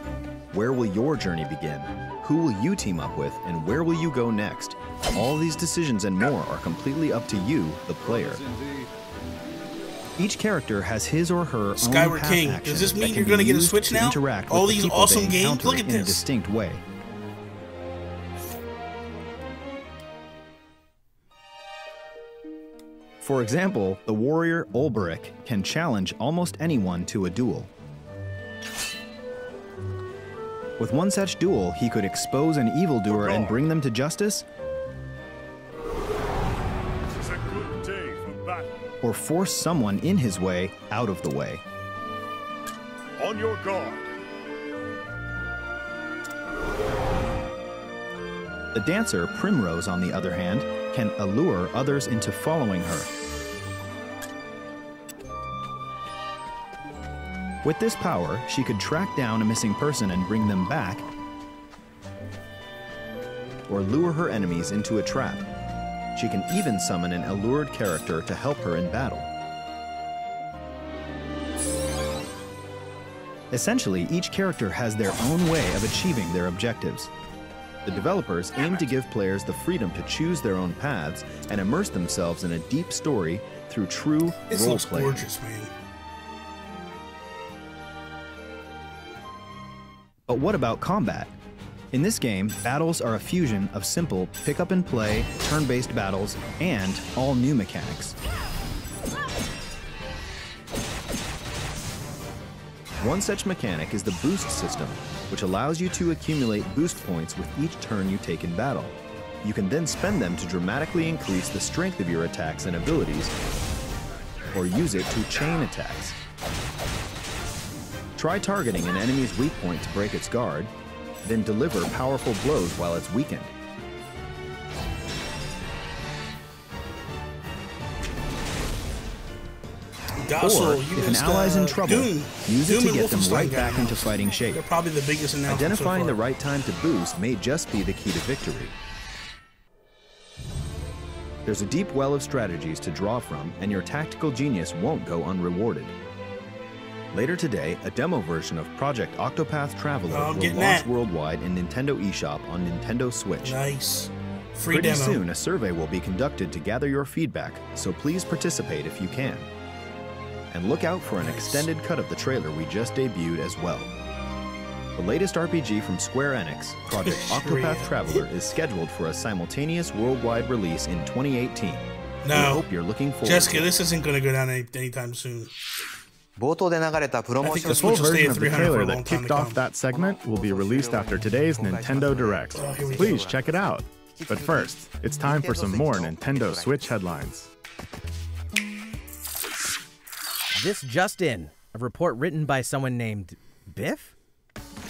L: Where will your journey begin? Who will you team up with, and where will you go next? All these decisions and more are completely up to you, the player. Each character has his or her
A: Skyward
L: own path
A: King.
L: action
A: Does this mean
L: that
A: you're
L: can
A: going to
L: be
A: get a
L: used
A: Switch
L: to
A: now?
L: interact
A: All
L: with the
A: these
L: people
A: awesome
L: they
A: games.
L: encounter
A: Look at
L: in a
A: this.
L: distinct way. For example, the warrior Olberic can challenge almost anyone to a duel. With one such duel, he could expose an evildoer and bring them to justice,
H: This is a good day for battle.
L: or force someone in his way out of the way.
H: On your guard.
L: The dancer Primrose, on the other hand, can allure others into following her. With this power, she could track down a missing person and bring them back, or lure her enemies into a trap. She can even summon an allured character to help her in battle. Essentially, each character has their own way of achieving their objectives. The developers aim to give players the freedom to choose their own paths and immerse themselves in a deep story through true
A: This looks
L: role-play.
A: gorgeous, man.
L: But what about combat? In this game, battles are a fusion of simple pick-up-and-play, turn-based battles, and all new mechanics. One such mechanic is the boost system, which allows you to accumulate boost points with each turn you take in battle. You can then spend them to dramatically increase the strength of your attacks and abilities, or use it to chain attacks. Try targeting an enemy's weak point to break its guard, then deliver powerful blows while it's weakened. Or, if an ally's in trouble, use it to get them right back into fighting shape.
A: They're probably the biggest announcement
L: Identifying
A: so
L: the
A: far.
L: right time to boost may just be the key to victory. There's a deep well of strategies to draw from, and your tactical genius won't go unrewarded. Later today, a demo version of Project Octopath Traveler will launch worldwide in Nintendo eShop on Nintendo Switch.
A: Nice. Free
L: Pretty
A: demo.
L: soon, a survey will be conducted to gather your feedback, so please participate if you can. And look out for an extended cut of the trailer we just debuted as well. The latest RPG from Square Enix, Project Octopath Traveler, is scheduled for a simultaneous worldwide release in 2018.
A: No.
L: We hope you're looking forward
A: Jessica,
L: to it.
A: this isn't going to go down anytime soon.
D: 冒頭で流れたプロモーション
B: The full version of the trailer that kicked off that segment will be released after today's Nintendo Direct. Please check it out. But first, it's time for some more Nintendo Switch headlines.
C: This just in, a report written by someone named Biff?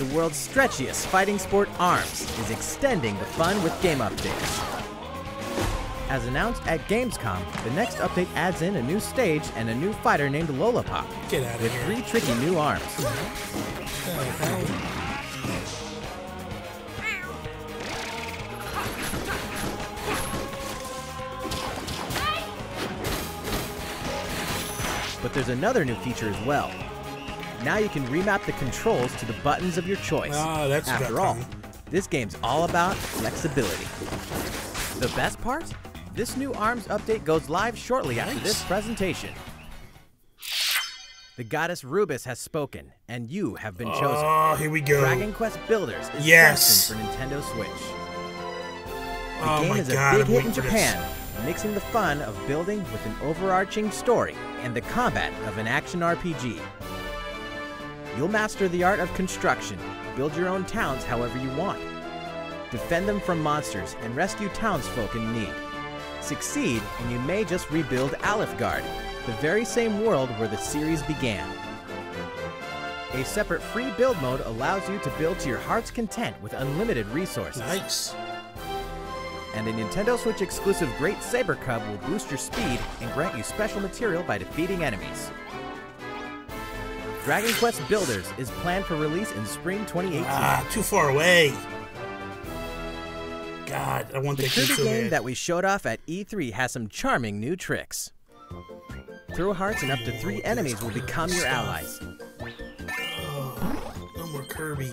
C: The world's stretchiest fighting sport, ARMS, is extending the fun with game updates. As announced at Gamescom, the next update adds in a new stage and a new fighter named Lollipop, with 3 tricky new arms. But there's another new feature as well. Now you can remap the controls to the buttons of your choice. After all, this game's all about flexibility. The best part? This new ARMS update goes live shortly after this presentation. The goddess Rubis has spoken, and you have been chosen.
A: Oh, here we go.
C: Dragon Quest Builders is destined for Nintendo Switch. The game is a big hit in Japan, mixing the fun of building with an overarching story and the combat of an action RPG. You'll master the art of construction, build your own towns however you want, defend them from monsters, and rescue townsfolk in need. Succeed, and you may just rebuild Alifgard, the very same world where the series began. A separate free build mode allows you to build to your heart's content with unlimited resources.
A: Nice.
C: And a Nintendo Switch exclusive Great Saber Cub will boost your speed and grant you special material by defeating enemies. Dragon Quest Builders is planned for release in spring 2018.
A: Too far away. God, I want
C: the Kirby game that we showed off at E3 has some charming new tricks. Throw hearts and up to 3 enemies will become your allies.
A: No more Kirby.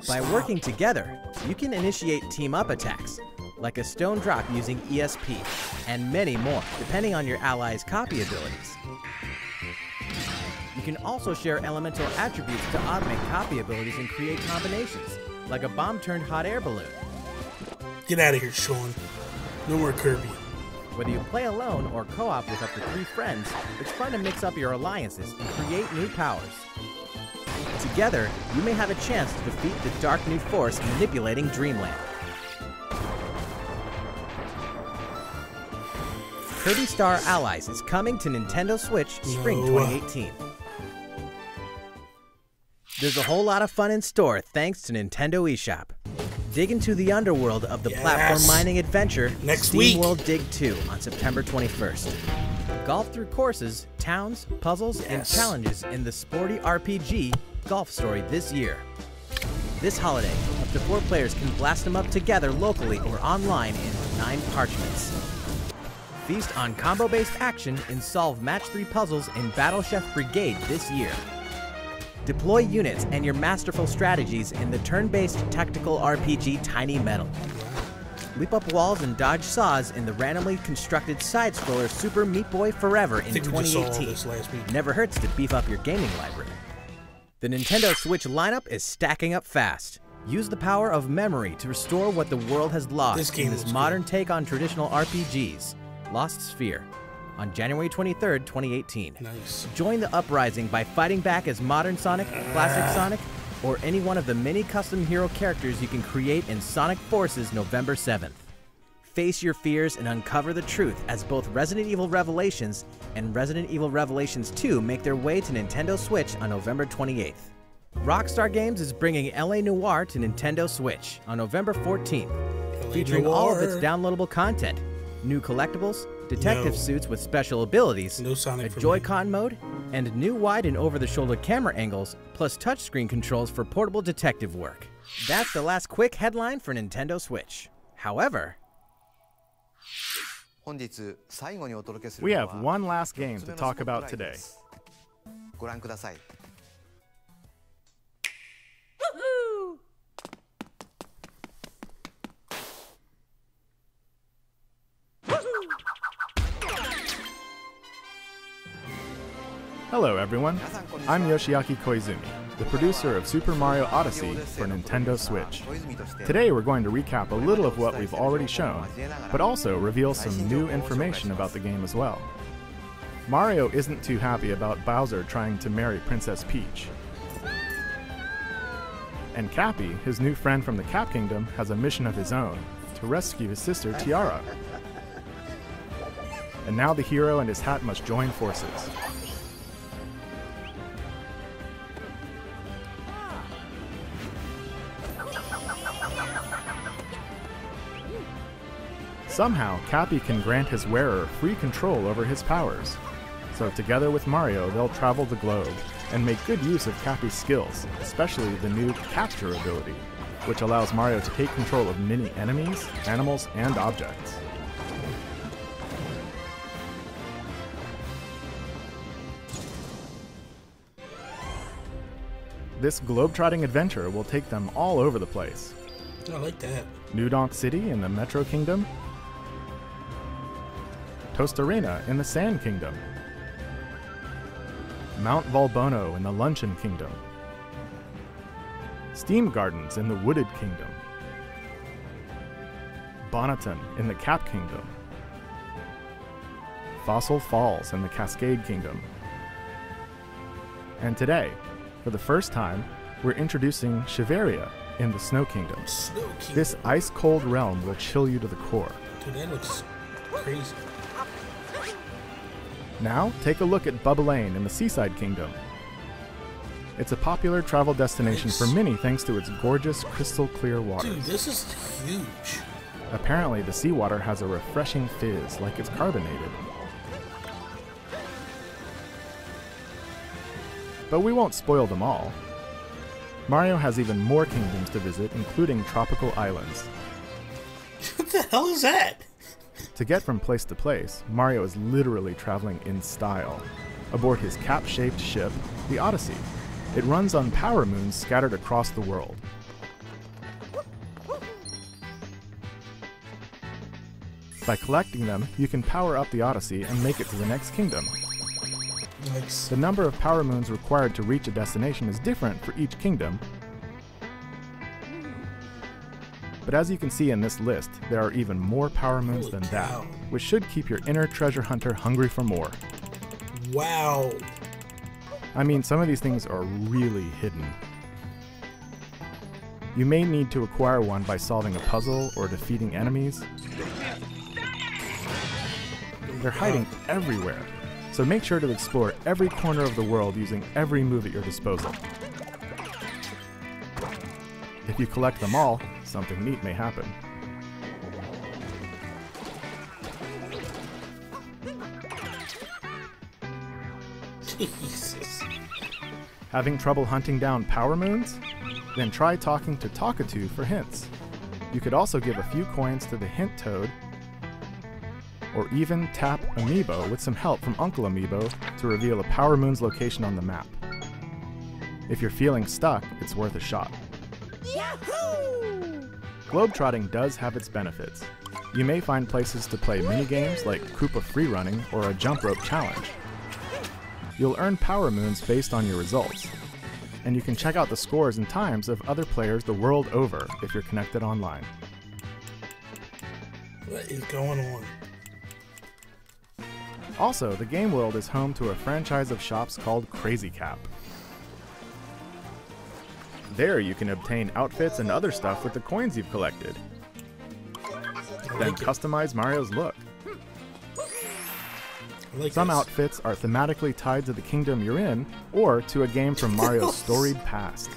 C: By working together, you can initiate team-up attacks, like a stone drop using ESP, and many more, depending on your allies' copy abilities. You can also share elemental attributes to augment copy abilities and create combinations, like a bomb-turned hot air balloon.
A: Get out of here, Sean. No more Kirby.
C: Whether you play alone or co-op with up to 3 friends, it's fun to mix up your alliances and create new powers. Together, you may have a chance to defeat the dark new force manipulating Dreamland. Kirby Star Allies is coming to Nintendo Switch spring 2018. There's a whole lot of fun in store thanks to Nintendo eShop. Dig into the underworld of the platform mining adventure SteamWorld Dig 2 on September 21st. Golf through courses, towns, puzzles, and challenges in the sporty RPG Golf Story this year. This holiday, up to 4 players can blast them up together locally or online in 9 parchments. Feast on combo-based action and solve match 3 puzzles in Battle Chef Brigade this year. Deploy units and your masterful strategies in the turn-based tactical RPG Tiny Metal. Leap up walls and dodge saws in the randomly constructed side-scroller Super Meat Boy Forever in 2018. Never hurts to beef up your gaming library. The Nintendo Switch lineup is stacking up fast. Use the power of memory to restore what the world has lost in this modern take on traditional RPGs, Lost Sphere, on January 23rd, 2018.
A: Nice.
C: Join the uprising by fighting back as Modern Sonic, Classic Sonic, or any one of the many custom hero characters you can create in Sonic Forces November 7th. Face your fears and uncover the truth as both Resident Evil Revelations and Resident Evil Revelations 2 make their way to Nintendo Switch on November 28th. Rockstar Games is bringing LA Noire to Nintendo Switch on November 14th, featuring all of its downloadable content, new collectibles, detective suits with special abilities, a Joy-Con mode, and new wide and over-the-shoulder camera angles, plus touchscreen controls for portable detective work. That's the last quick headline for Nintendo Switch. However,
B: we have one last game to talk about today. Hello everyone, I'm Yoshiaki Koizumi, the producer of Super Mario Odyssey for Nintendo Switch. Today we're going to recap a little of what we've already shown, but also reveal some new information about the game as well. Mario isn't too happy about Bowser trying to marry Princess Peach. And Cappy, his new friend from the Cap Kingdom, has a mission of his own, to rescue his sister Tiara. And now the hero and his hat must join forces. Somehow, Cappy can grant his wearer free control over his powers. So together with Mario, they'll travel the globe and make good use of Cappy's skills, especially the new Capture ability, which allows Mario to take control of many enemies, animals, and objects. This globe-trotting adventure will take them all over the place.
A: I like that.
B: New Donk City in the Metro Kingdom, Toast Arena in the Sand Kingdom, Mount Volbono in the Luncheon Kingdom, Steam Gardens in the Wooded Kingdom, Bonneton in the Cap Kingdom, Fossil Falls in the Cascade Kingdom. And today, for the first time, we're introducing Shiveria in the Snow Kingdom. This ice-cold realm will chill you to the core.
A: Dude, that looks crazy.
B: Now, take a look at Bubbelane in the Seaside Kingdom. It's a popular travel destination for many thanks to its gorgeous, crystal-clear waters.
A: Dude, this is huge.
B: Apparently, the seawater has a refreshing fizz, like it's carbonated. But we won't spoil them all. Mario has even more kingdoms to visit, including tropical islands.
A: What the hell is that?
B: To get from place to place, Mario is literally traveling in style, aboard his cap-shaped ship, the Odyssey. It runs on power moons scattered across the world. By collecting them, you can power up the Odyssey and make it to the next kingdom.
A: Nice.
B: The number of power moons required to reach a destination is different for each kingdom. But as you can see in this list, there are even more power moons than that, which should keep your inner treasure hunter hungry for more.
A: Wow.
B: I mean, some of these things are really hidden. You may need to acquire one by solving a puzzle or defeating enemies. They're hiding everywhere, so make sure to explore every corner of the world using every move at your disposal. If you collect them all, something neat may happen.
A: Jesus.
B: Having trouble hunting down power moons? Then try talking to Talkatoo for hints. You could also give a few coins to the Hint Toad, or even tap Amiibo with some help from Uncle Amiibo to reveal a power moon's location on the map. If you're feeling stuck, it's worth a shot.
M: Yahoo!
B: Globetrotting does have its benefits. You may find places to play minigames like Koopa Freerunning or a Jump Rope Challenge. You'll earn power moons based on your results, and you can check out the scores and times of other players the world over if you're connected online.
A: What is going on?
B: Also, the game world is home to a franchise of shops called Crazy Cap. There you can obtain outfits and other stuff with the coins you've collected. Then customize Mario's look. Some outfits are thematically tied to the kingdom you're in, or to a game from Mario's storied past.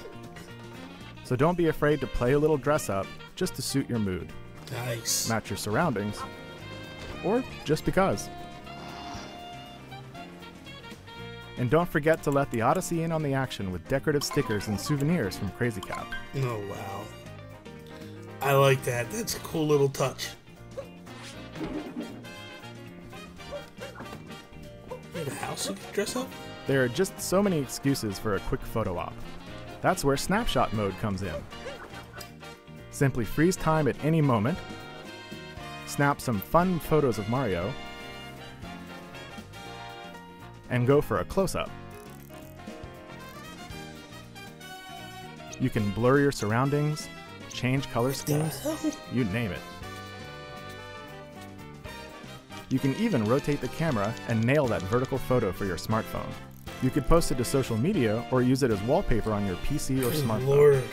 B: So don't be afraid to play a little dress up just to suit your mood.
A: Nice.
B: Match your surroundings, or just because. And don't forget to let the Odyssey in on the action with decorative stickers and souvenirs from Crazy Cap.
A: Oh, wow. I like that. That's a cool little touch. You have a house you can dress up?
B: There are just so many excuses for a quick photo op. That's where snapshot mode comes in. Simply freeze time at any moment, snap some fun photos of Mario, and go for a close-up. You can blur your surroundings, change color schemes, you name it. You can even rotate the camera and nail that vertical photo for your smartphone. You could post it to social media or use it as wallpaper on your PC or smartphone.
A: Lord.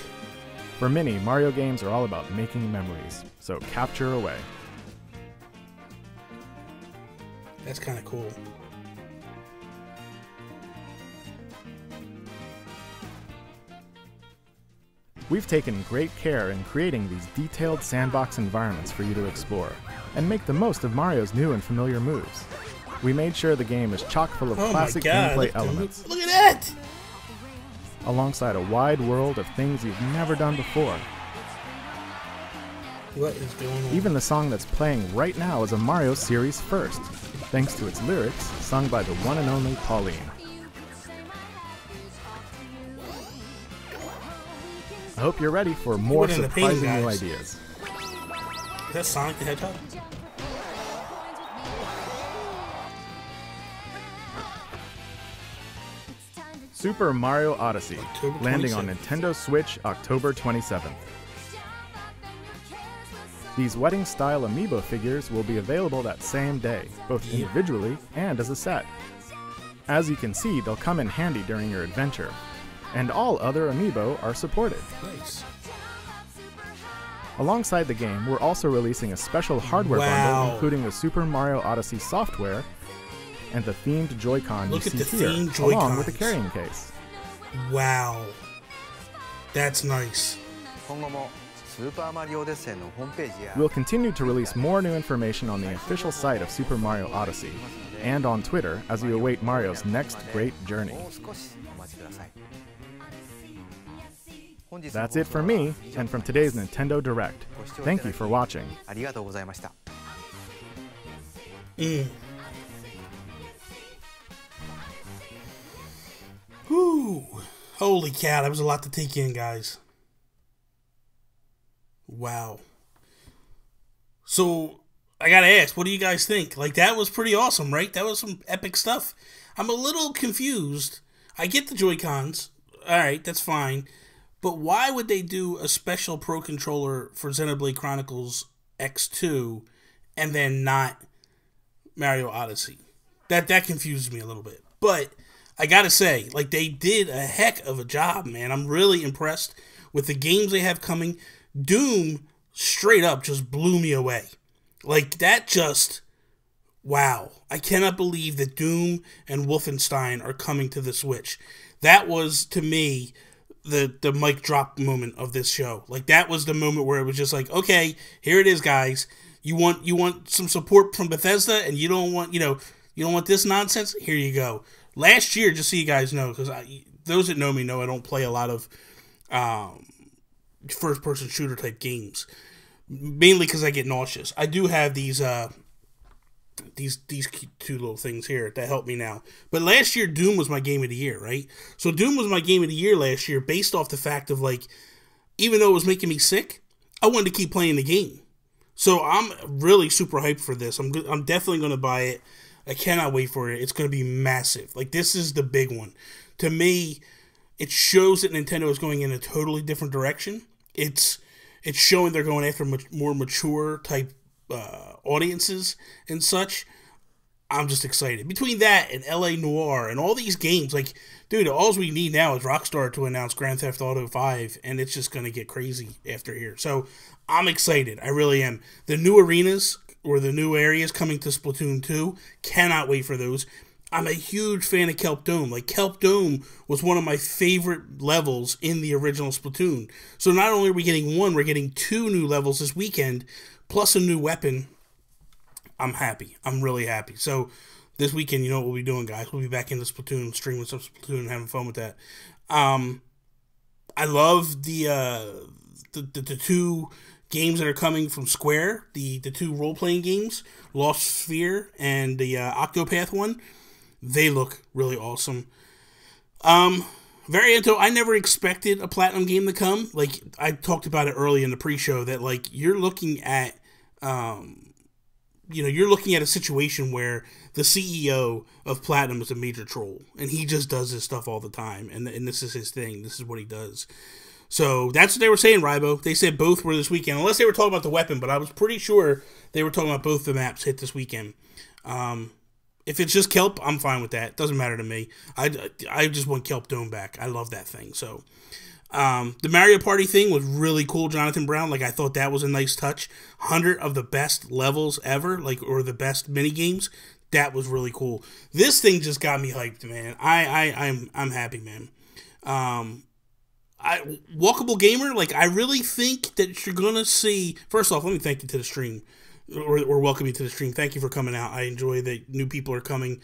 B: For many, Mario games are all about making memories, so capture away.
A: That's kind of cool.
B: We've taken great care in creating these detailed sandbox environments for you to explore. and make the most of Mario's new and familiar moves. We made sure the game is chock full of classic gameplay elements.
A: Look at that!
B: Alongside a wide world of things you've never done before.
A: What is going on?
B: Even the song that's playing right now is a Mario series first, thanks to its lyrics sung by the one and only Pauline. I hope you're ready for more surprising new ideas.
A: Is that Sonic the Hedgehog?
B: Super Mario Odyssey, landing on Nintendo Switch October 27th. These wedding-style amiibo figures will be available that same day, both individually and as a set. As you can see, they'll come in handy during your adventure, and all other amiibo are supported.
A: Nice.
B: Alongside the game, we're also releasing a special hardware bundle, including the Super Mario Odyssey software and the themed Joy-Con you see here, along with the carrying case.
A: Wow. That's nice.
B: We'll continue to release more new information on the official site of Super Mario Odyssey and on Twitter as we await Mario's next great journey. That's it for me and from today's Nintendo Direct. Thank you for watching.
A: Whew. Holy cow, that was a lot to take in, guys. Wow. So, I gotta ask, what do you guys think? Like, that was pretty awesome, right? That was some epic stuff. I'm a little confused. I get the Joy-Cons. Alright, that's fine. But why would they do a special Pro Controller for Xenoblade Chronicles X2 and then not Mario Odyssey? That confuses me a little bit. But I gotta say, like, they did a heck of a job, man. I'm really impressed with the games they have coming. Doom, straight up, just blew me away. Like, that just, wow. I cannot believe that Doom and Wolfenstein are coming to the Switch. That was, to me, the mic drop moment of this show. Like, that was the moment where it was just like, okay, here it is, guys. You want some support from Bethesda, and you don't want, you don't want this nonsense? Here you go. Last year, just so you guys know, because those that know me know I don't play a lot of first-person shooter type games, mainly because I get nauseous. I do have these two little things here that help me now. But last year, Doom was my game of the year, right? So Doom was my game of the year last year based off the fact of, like, even though it was making me sick, I wanted to keep playing the game. So I'm really super hyped for this. I'm definitely going to buy it. I cannot wait for it. It's going to be massive. Like, this is the big one. To me, it shows that Nintendo is going in a totally different direction. It's showing they're going after more mature type audiences and such. I'm just excited. Between that and LA Noire and all these games, like, dude, all we need now is Rockstar to announce Grand Theft Auto 5, and it's just going to get crazy after here. So I'm excited. I really am. The new arenas or the new areas coming to Splatoon 2, cannot wait for those. I'm a huge fan of Kelp Dome. Like, Kelp Dome was one of my favorite levels in the original Splatoon. So not only are we getting one, we're getting 2 new levels this weekend, plus a new weapon. I'm happy. I'm really happy. So this weekend, you know what we'll be doing, guys. We'll be back into Splatoon, streaming some Splatoon and having fun with that. I love the 2 games that are coming from Square, the 2 role-playing games, Lost Sphere and the Octopath one. They look really awesome. Varianto, I never expected a Platinum game to come. Like, I talked about it early in the pre-show that, like, you're looking at, you're looking at a situation where the CEO of Platinum is a major troll, and he just does this stuff all the time, and this is his thing. This is what he does. So that's what they were saying, Rybo. They said both were this weekend, unless they were talking about the weapon, but I was pretty sure they were talking about both the maps hit this weekend. If it's just Kelp, I'm fine with that. Doesn't matter to me. I just want Kelp Dome back. I love that thing. So the Mario Party thing was really cool, Jonathan Brown. Like, I thought that was a nice touch. 100 of the best levels ever, like, or the best mini games. That was really cool. This thing just got me hyped, man. I'm happy, man. Walkable Gamer, like, I really think that you're gonna see. First off, let me thank you to the stream. or welcome you to the stream. Thank you for coming out. I enjoy that new people are coming.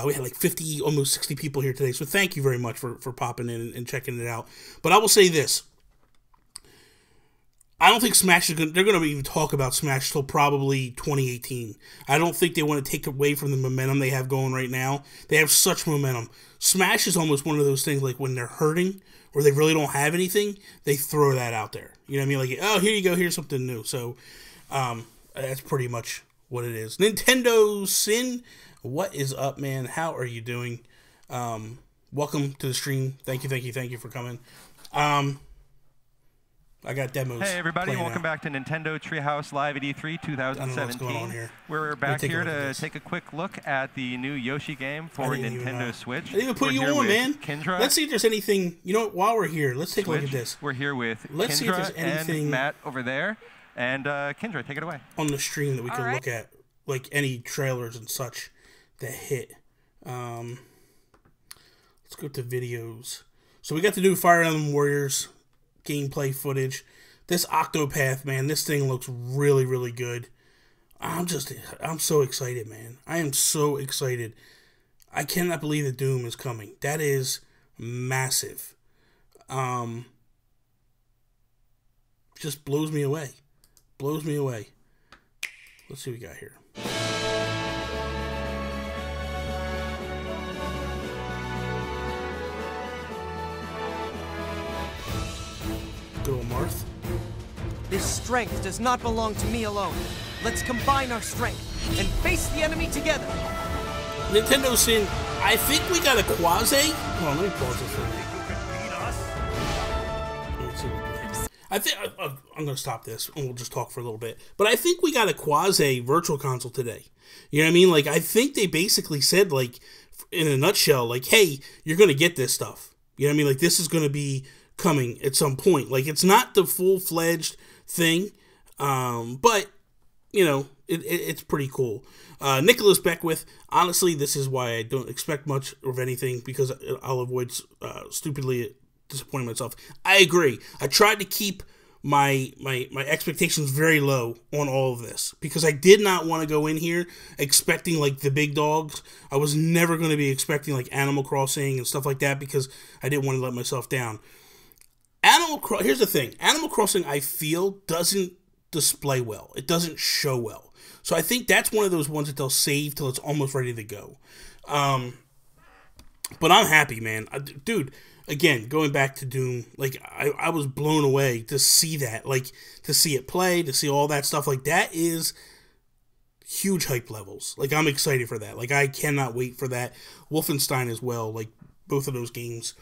A: We had like 50, almost 60 people here today, so thank you very much for popping in and checking it out. But I will say this. I don't think Smash they're going to even talk about Smash till probably 2018. I don't think they want to take away from the momentum they have going right now. They have such momentum. Smash is almost one of those things like when they're hurting or they really don't have anything, they throw that out there. You know what I mean? Like, oh, here you go, here's something new. So, that's pretty much what it is. Nintendo Sin, what is up, man? How are you doing? Welcome to the stream. Thank you for coming. I got demos.
M: Hey everybody, welcome back to Nintendo Treehouse Live at E3 2017.
A: What's going on here.
M: We're back here to take a quick look at the new Yoshi game for Nintendo Switch.
A: I didn't even put you on, man.
M: Kendra.
A: Let's see if there's anything. You know what? While we're here, let's take a look at this.
M: We're here with
A: let's see if there's anything
M: and Matt over there. And Kendra, take it away.
A: On the stream that we can look at, like any trailers and such that hit. Let's go to videos. So we got the new Fire Emblem Warriors gameplay footage. This Octopath, man, this thing looks really, really good. I'm so excited, man. I am so excited. I cannot believe that Doom is coming. That is massive. Just blows me away. Blows me away. Let's see what we got here. Good old Marth.
N: This strength does not belong to me alone. Let's combine our strength and face the enemy together.
A: Nintendo Sin, I think we got a Quasi. Hold on, let me pause this for a minute. I think I'm going to stop this and we'll just talk for a little bit. But I think we got a Quasi Virtual Console today. You know what I mean? Like, I think they basically said, like, in a nutshell, like, hey, you're going to get this stuff. You know what I mean? Like, this is going to be coming at some point. Like, it's not the full-fledged thing, but, you know, it's pretty cool. Nicholas Beckwith, honestly, this is why I don't expect much of anything, because I'll avoid stupidly disappointing myself. I agree. I tried to keep my expectations very low on all of this, because I did not want to go in here expecting like the big dogs. I was never going to be expecting like Animal Crossing and stuff like that, because I didn't want to let myself down. Here's the thing. Animal Crossing, I feel, doesn't display well. It doesn't show well. So I think that's one of those ones that they'll save till it's almost ready to go. But I'm happy, man. Dude, again, going back to Doom, like, I was blown away to see that. Like, to see it play, to see all that stuff. Like, that is huge hype levels. Like, I'm excited for that. Like, I cannot wait for that. Wolfenstein as well. Like, both of those games.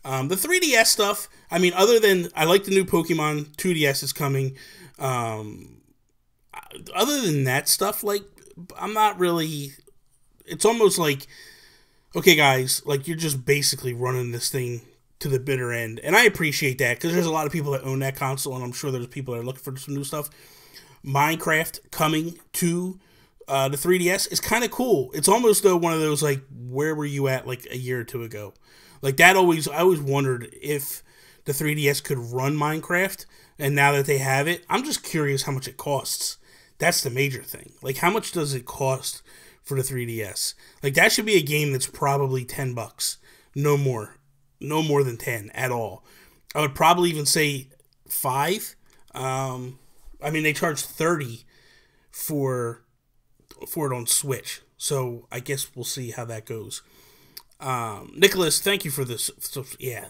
A: The 3DS stuff, I mean, other than, I like the new Pokemon, 2DS is coming. Other than that stuff, like, I'm not really, it's almost like, okay, guys, like, you're just basically running this thing to the bitter end. And I appreciate that, because there's a lot of people that own that console, and I'm sure there's people that are looking for some new stuff. Minecraft coming to the 3DS is kind of cool. It's almost, though, one of those, like, where were you at, like, a year or two ago? Like, I always wondered if the 3DS could run Minecraft, and now that they have it, I'm just curious how much it costs. That's the major thing. Like, how much does it cost for the 3DS? Like, that should be a game that's probably $10. No more. No more than 10 at all. I would probably even say 5. I mean, they charge 30 for it on Switch. So I guess we'll see how that goes. Nicholas, thank you for this. Yeah,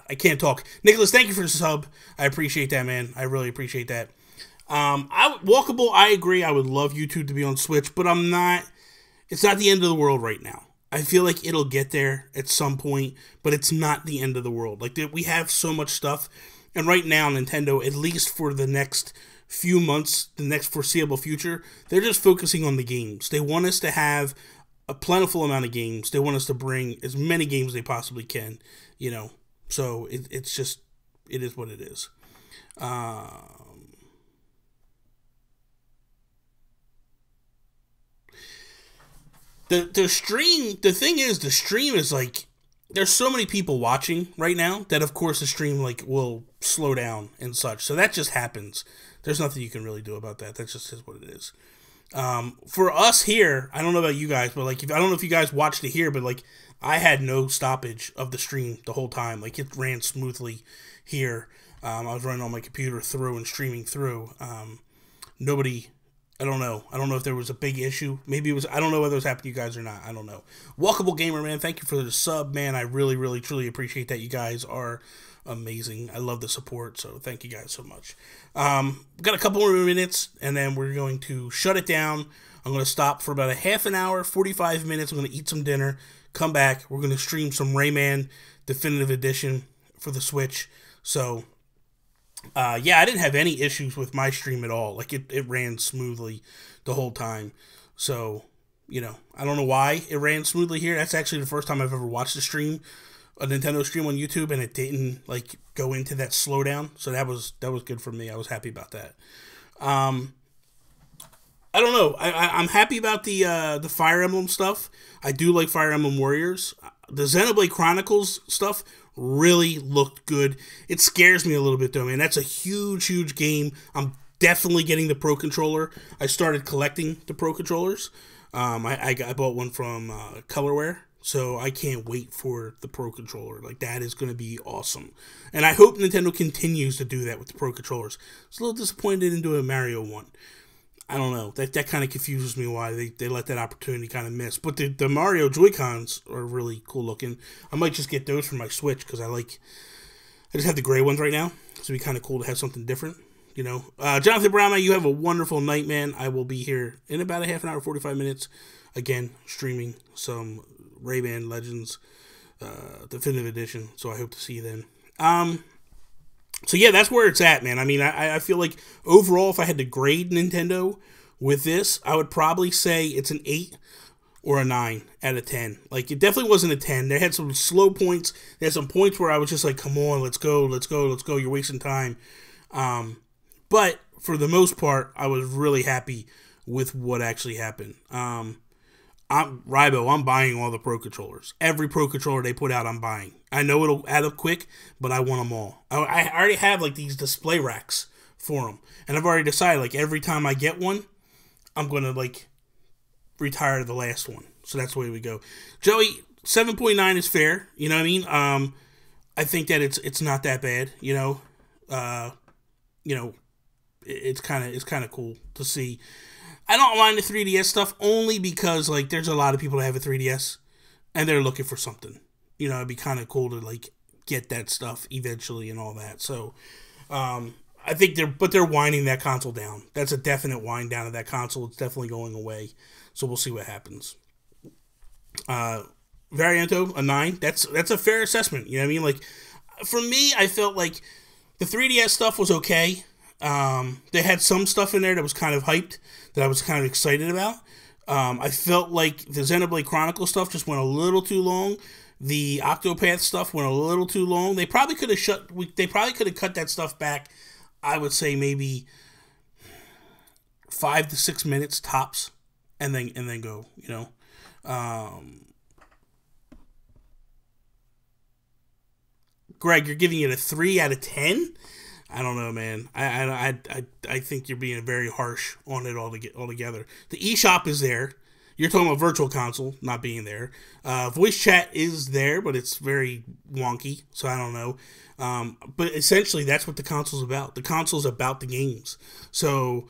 A: I can't talk. Nicholas, thank you for the sub. I appreciate that, man. I really appreciate that. Walkable, I agree. I would love YouTube to be on Switch, but I'm not. It's not the end of the world right now. I feel like it'll get there at some point, but it's not the end of the world. Like, we have so much stuff, and right now, Nintendo, at least for the next few months, the next foreseeable future, they're just focusing on the games. They want us to have a plentiful amount of games. They want us to bring as many games as they possibly can, you know. So it's just, it is what it is. The stream, the thing is, the stream is like, there's so many people watching right now that, of course, the stream like will slow down and such. So that just happens. There's nothing you can really do about that. That just is what it is. For us here, I don't know about you guys, but like, I don't know if you guys watched it here, but like, I had no stoppage of the stream the whole time. Like, it ran smoothly here. I was running on my computer through and streaming through. Nobody, I don't know if there was a big issue. Maybe it was, I don't know whether it was happening to you guys or not. I don't know. Walkable Gamer, man, thank you for the sub, man. I really, really, truly appreciate that. You guys are amazing. I love the support, so thank you guys so much. Got a couple more minutes, and then we're going to shut it down. I'm going to stop for about a half an hour, 45 minutes. I'm going to eat some dinner, come back. We're going to stream some Rayman Definitive Edition for the Switch. So, yeah, I didn't have any issues with my stream at all. Like, it ran smoothly the whole time. So, you know, I don't know why it ran smoothly here. That's actually the first time I've ever watched a Nintendo stream on YouTube, and it didn't like go into that slowdown. So that was good for me. I was happy about that. I don't know. I'm happy about the Fire Emblem stuff. I do like Fire Emblem Warriors. The Xenoblade Chronicles stuff really looked good. It scares me a little bit though, man. That's a huge, huge game. I'm definitely getting the Pro Controller. I started collecting the Pro Controllers. I bought one from Colorware. So I can't wait for the Pro Controller. Like, that is going to be awesome. And I hope Nintendo continues to do that with the Pro Controllers. I was a little disappointed in doing a Mario one. I don't know. That kind of confuses me why they let that opportunity kind of miss. But the Mario Joy-Cons are really cool looking. I might just get those for my Switch because I just have the gray ones right now. So it'd be kind of cool to have something different, you know. Jonathan Brown, you have a wonderful night, man. I will be here in about a half an hour, 45 minutes. Again, streaming some Rayman Legends Definitive Edition, so I hope to see you then. So yeah, that's where it's at, man. I mean, I feel like overall, if I had to grade Nintendo with this, I would probably say it's an 8 or a 9 out of 10. Like, it definitely wasn't a 10. They had some slow points. They had some points where I was just like, come on, let's go, you're wasting time. But for the most part, I was really happy with what actually happened. I'm buying all the Pro Controllers. Every Pro Controller they put out, I'm buying. I know it'll add up quick, but I want them all. I already have, like, these display racks for them. And I've already decided, like, every time I get one, I'm going to, like, retire the last one. So that's the way we go. Joey, 7.9 is fair. You know what I mean? I think that it's not that bad, you know. It's kind of cool to see. I don't mind the 3DS stuff only because, like, there's a lot of people that have a 3DS and they're looking for something. You know, it'd be kind of cool to, like, get that stuff eventually and all that. So, I think they're winding that console down. That's a definite wind down of that console. It's definitely going away. So we'll see what happens. Varianto, a 9. That's a fair assessment. You know what I mean? Like, for me, I felt like the 3DS stuff was okay. They had some stuff in there that was kind of hyped, that I was kind of excited about. I felt like the Xenoblade Chronicles stuff just went a little too long. The Octopath stuff went a little too long. They probably could have cut that stuff back. I would say maybe 5 to 6 minutes tops, and then go. You know, Greg, you're giving it a 3 out of 10. I don't know, man. I think you're being very harsh on it altogether. The eShop is there. You're talking about Virtual Console not being there. Voice chat is there, but it's very wonky, so I don't know. But essentially, that's what the console's about. The console's about the games. So,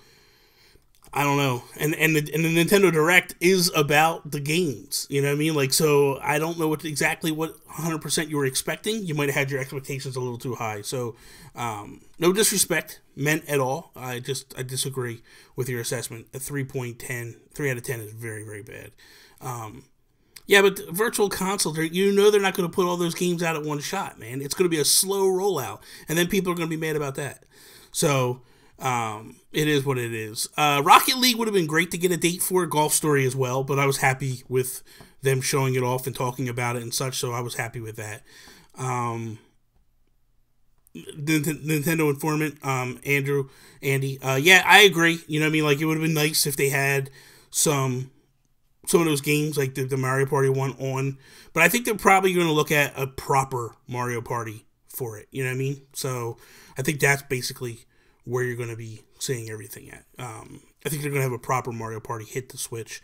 A: I don't know. And the Nintendo Direct is about the games. You know what I mean? Like, so I don't know exactly what 100% you were expecting. You might have had your expectations a little too high. So, no disrespect meant at all. I disagree with your assessment. A 3 out of 10 is very, very bad. Yeah, but Virtual Console, they're not going to put all those games out at one shot, man. It's going to be a slow rollout, and then people are going to be mad about that. So, it is what it is. Rocket League would have been great to get a date for, Golf Story as well, but I was happy with them showing it off and talking about it and such, so I was happy with that. Nintendo Informant, Andy. Yeah, I agree. You know what I mean? Like, it would have been nice if they had some of those games, like the Mario Party one on. But I think they're probably going to look at a proper Mario Party for it. You know what I mean? So I think that's basically where you're going to be seeing everything at. I think they're going to have a proper Mario Party hit the Switch.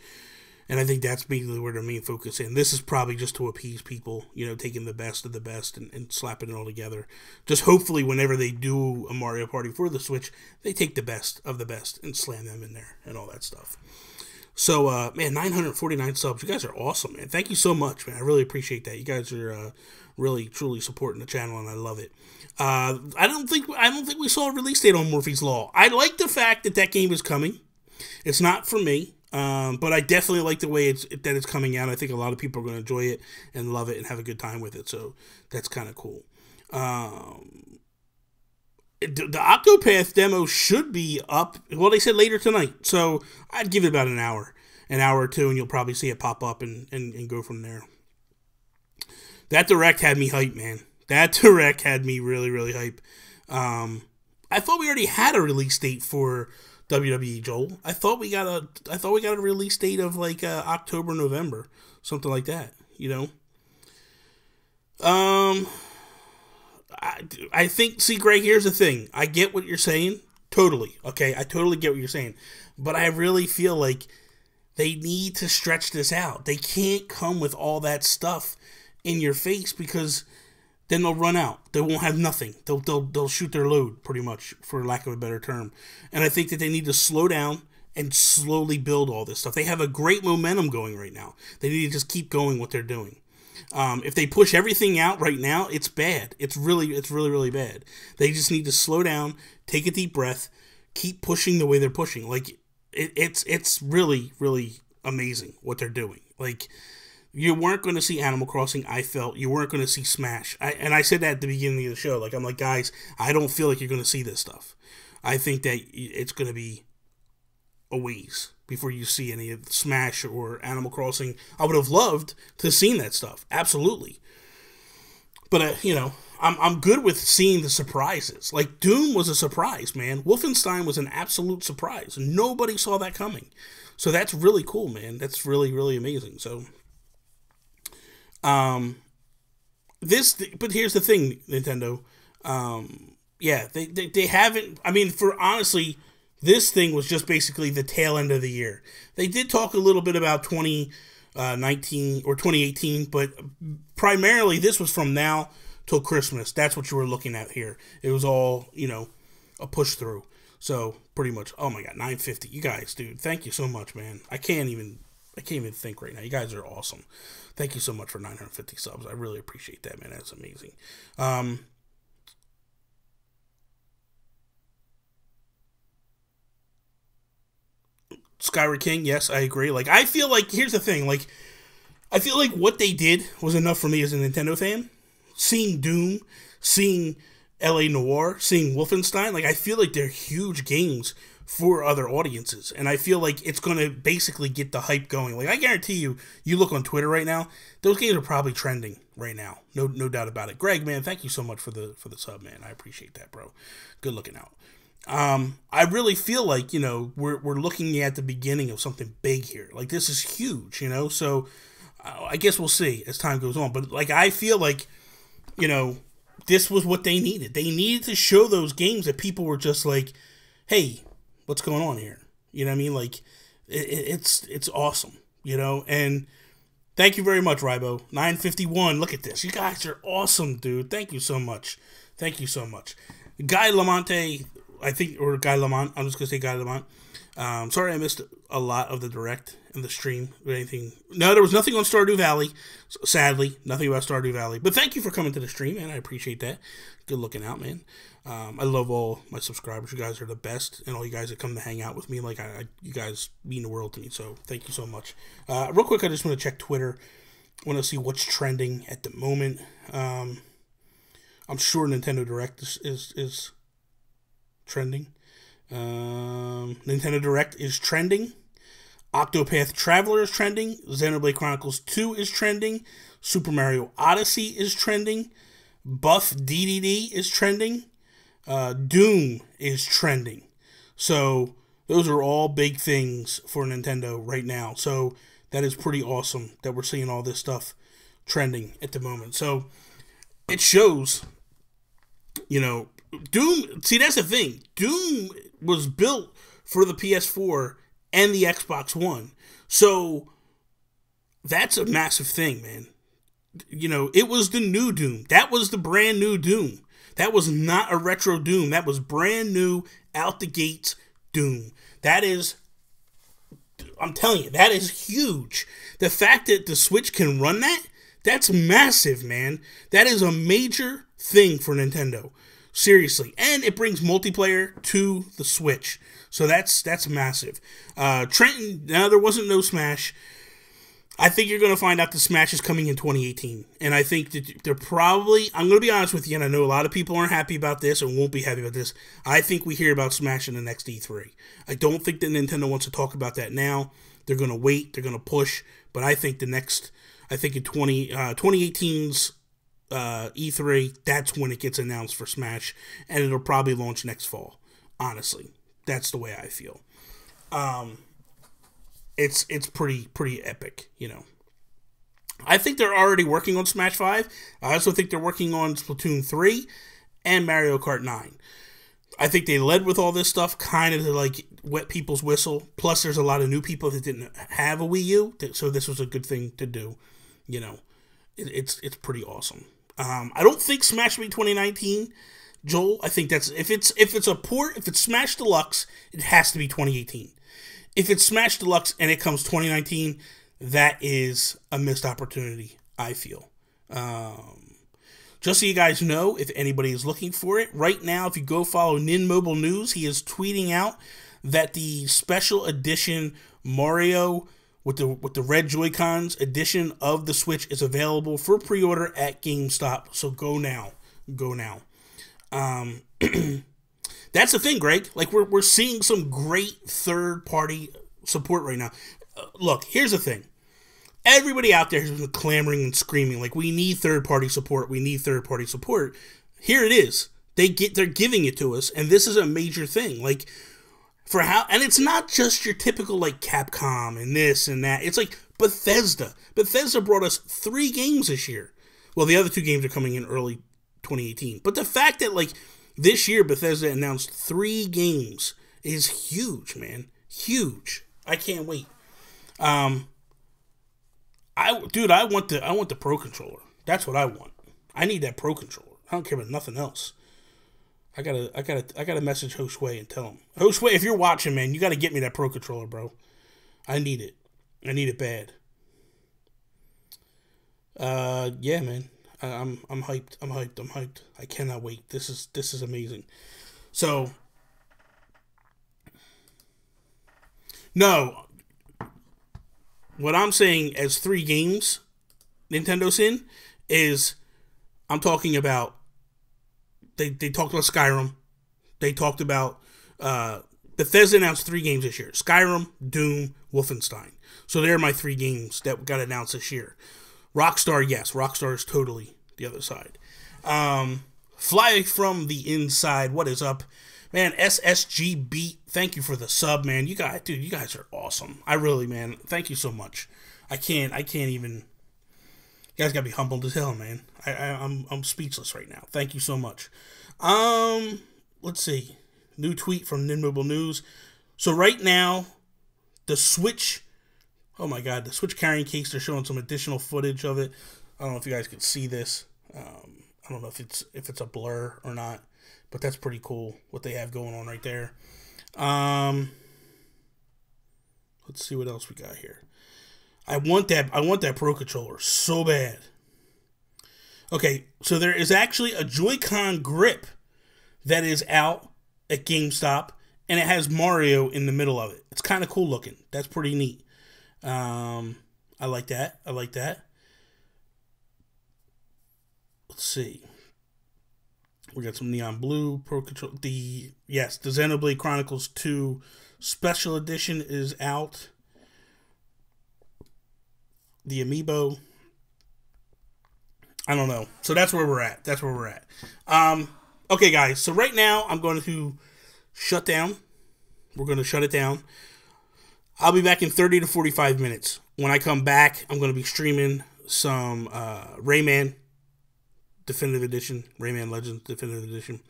A: And I think that's basically where their main focus is. And this is probably just to appease people, you know, taking the best of the best and slapping it all together. Just hopefully whenever they do a Mario Party for the Switch, they take the best of the best and slam them in there and all that stuff. So, man, 949 subs. You guys are awesome, man. Thank you so much, man. I really appreciate that. You guys are really, truly supporting the channel, and I love it. I don't think we saw a release date on Murphy's Law. I like the fact that that game is coming. It's not for me. But I definitely like the way that it's coming out. I think a lot of people are going to enjoy it and love it and have a good time with it. So that's kind of cool. The Octopath demo should be up. Well, they said later tonight. So I'd give it about an hour or two, and you'll probably see it pop up and go from there. That Direct had me hyped, man. That Direct had me really, really hyped. I thought we already had a release date for WWE, Joel. I thought we got a release date of like October, November, something like that, you know. I think, see, Greg, here's the thing. I get what you're saying, totally. Okay, I totally get what you're saying, but I really feel like they need to stretch this out. They can't come with all that stuff in your face because then they'll run out. They won't have nothing. They'll shoot their load, pretty much, for lack of a better term. And I think that they need to slow down and slowly build all this stuff. They have a great momentum going right now. They need to just keep going what they're doing. If they push everything out right now, it's bad. It's really, really bad. They just need to slow down, take a deep breath, keep pushing the way they're pushing. Like, it's really, really amazing what they're doing. Like, you weren't going to see Animal Crossing, I felt. You weren't going to see Smash. And I said that at the beginning of the show. Like, I'm like, guys, I don't feel like you're going to see this stuff. I think that it's going to be a ways before you see any of Smash or Animal Crossing. I would have loved to have seen that stuff. Absolutely. But, you know, I'm good with seeing the surprises. Like, Doom was a surprise, man. Wolfenstein was an absolute surprise. Nobody saw that coming. So that's really cool, man. That's really, really amazing. So but here's the thing, Nintendo. Yeah, they haven't. I mean, for honestly, this thing was just basically the tail end of the year. They did talk a little bit about 2019 or 2018, but primarily this was from now till Christmas. That's what you were looking at here. It was all, you know, a push through. So pretty much. Oh my God, 950. You guys, dude, thank you so much, man. I can't even think right now. You guys are awesome. Thank you so much for 950 subs. I really appreciate that, man. That's amazing. Skyward King, yes, I agree. Like, I feel like, here's the thing, like, I feel like what they did was enough for me as a Nintendo fan. Seeing Doom, seeing L.A. Noire, seeing Wolfenstein, like, I feel like they're huge games for other audiences, and I feel like it's going to basically get the hype going. Like, I guarantee you look on Twitter right now, those games are probably trending right now. No doubt about it. Greg, man, thank you so much for the sub, man. I appreciate that, bro. Good looking out. I really feel like, you know, we're looking at the beginning of something big here. Like, this is huge, you know, so I guess we'll see as time goes on. But, like, I feel like, you know, this was what they needed. They needed to show those games that people were just like, hey, what's going on here? You know what I mean? Like, it's awesome, you know? And thank you very much, Rybo. 951, look at this. You guys are awesome, dude. Thank you so much. Thank you so much. Guy Lamonte, I think, or Guy Lamont. I'm just going to say Guy Lamont. Sorry I missed a lot of the Direct and the stream or anything. No, there was nothing on Stardew Valley. Sadly, nothing about Stardew Valley. But thank you for coming to the stream, man. I appreciate that. Good looking out, man. I love all my subscribers. You guys are the best, and all you guys that come to hang out with me. Like, you guys mean the world to me, so thank you so much. Real quick, I just want to check Twitter. I want to see what's trending at the moment. I'm sure Nintendo Direct is trending. Nintendo Direct is trending. Octopath Traveler is trending. Xenoblade Chronicles 2 is trending. Super Mario Odyssey is trending. Buff DDD is trending. Doom is trending. So those are all big things for Nintendo right now. So that is pretty awesome that we're seeing all this stuff trending at the moment. So it shows, you know, Doom. See, that's the thing. Doom was built for the PS4 and the Xbox One. So that's a massive thing, man. You know, it was the new Doom. That was the brand new Doom. That was not a retro Doom. That was brand new, out the gates Doom. That is, I'm telling you, that is huge. The fact that the Switch can run that, that's massive, man. That is a major thing for Nintendo. Seriously. And it brings multiplayer to the Switch. So that's massive. Trenton, now there wasn't no Smash. I think you're going to find out the Smash is coming in 2018. And I think that they're probably, I'm going to be honest with you, and I know a lot of people aren't happy about this and won't be happy about this. I think we hear about Smash in the next E3. I don't think that Nintendo wants to talk about that now. They're going to wait. They're going to push. But I think in 2018's E3, that's when it gets announced for Smash. And it'll probably launch next fall. Honestly. That's the way I feel. It's pretty epic, you know. I think they're already working on Smash 5. I also think they're working on Splatoon 3 and Mario Kart 9. I think they led with all this stuff kind of to like wet people's whistle. Plus, there's a lot of new people that didn't have a Wii U, so this was a good thing to do. You know, it's pretty awesome. I don't think Smash will be 2019, Joel. I think that's if it's a port, if it's Smash Deluxe, it has to be 2018. If it's Smash Deluxe and it comes 2019, that is a missed opportunity, I feel. Just so you guys know, if anybody is looking for it, right now, if you go follow Nin Mobile News, he is tweeting out that the special edition Mario with the red Joy-Cons edition of the Switch is available for pre-order at GameStop. So go now. Go now. That's the thing, Greg. Like, we're seeing some great third-party support right now. Look, here's the thing. Everybody out there has been clamoring and screaming, like, we need third-party support. We need third-party support. Here it is. They're giving it to us, and this is a major thing. Like, and it's not just your typical, like, Capcom and this and that. It's like Bethesda. Bethesda brought us 3 games this year. Well, the other 2 games are coming in early 2018. But the fact that, like, this year, Bethesda announced 3 games is huge, man. Huge. I can't wait. I want the Pro Controller. That's what I want. I need that Pro Controller. I don't care about nothing else. I gotta message Josue and tell him. Josue, if you're watching, man, you gotta get me that Pro Controller, bro. I need it. I need it bad. Yeah, man. I'm hyped. I'm hyped. I cannot wait. This is amazing. So, no. What I'm saying as 3 games Nintendo's in is I'm talking about they talked about Skyrim. They talked about Bethesda announced 3 games this year. Skyrim, Doom, Wolfenstein. So they're my 3 games that got announced this year. Rockstar, yes. Rockstar is totally the other side. Fly from the inside. What is up? Man, SSG Beat, thank you for the sub, man. You guys are awesome. I really, man, thank you so much. I can't even. You guys gotta be humbled as hell, man. I'm speechless right now. Thank you so much. Let's see. New tweet from Nin Mobile News. So right now, the Switch. Oh my God, the Switch carrying case. They're showing some additional footage of it. I don't know if you guys can see this. I don't know if it's a blur or not, but that's pretty cool what they have going on right there. Let's see what else we got here. I want that Pro Controller so bad. Okay, so there is actually a Joy-Con grip that is out at GameStop, and it has Mario in the middle of it. It's kind of cool looking. That's pretty neat. I like that. Let's see. We got some neon blue Pro Controller. The Xenoblade Chronicles 2 Special Edition is out. The Amiibo. I don't know. So that's where we're at. Okay, guys. So right now I'm going to shut down. We're going to shut it down. I'll be back in 30 to 45 minutes. When I come back, I'm going to be streaming some Rayman Definitive Edition, Rayman Legends Definitive Edition.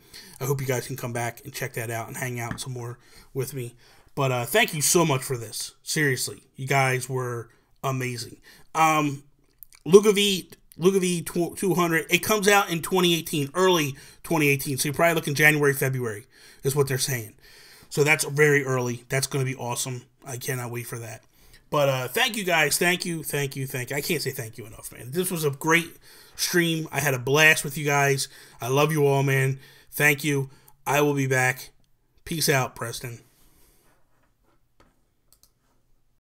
A: I hope you guys can come back and check that out and hang out some more with me. But thank you so much for this. Seriously, you guys were amazing. Luca V 200, it comes out in 2018, early 2018. So you're probably looking January, February is what they're saying. So that's very early. That's going to be awesome. I cannot wait for that. But thank you guys. Thank you. I can't say thank you enough, man. This was a great stream. I had a blast with you guys. I love you all, man. Thank you. I will be back. Peace out, Preston.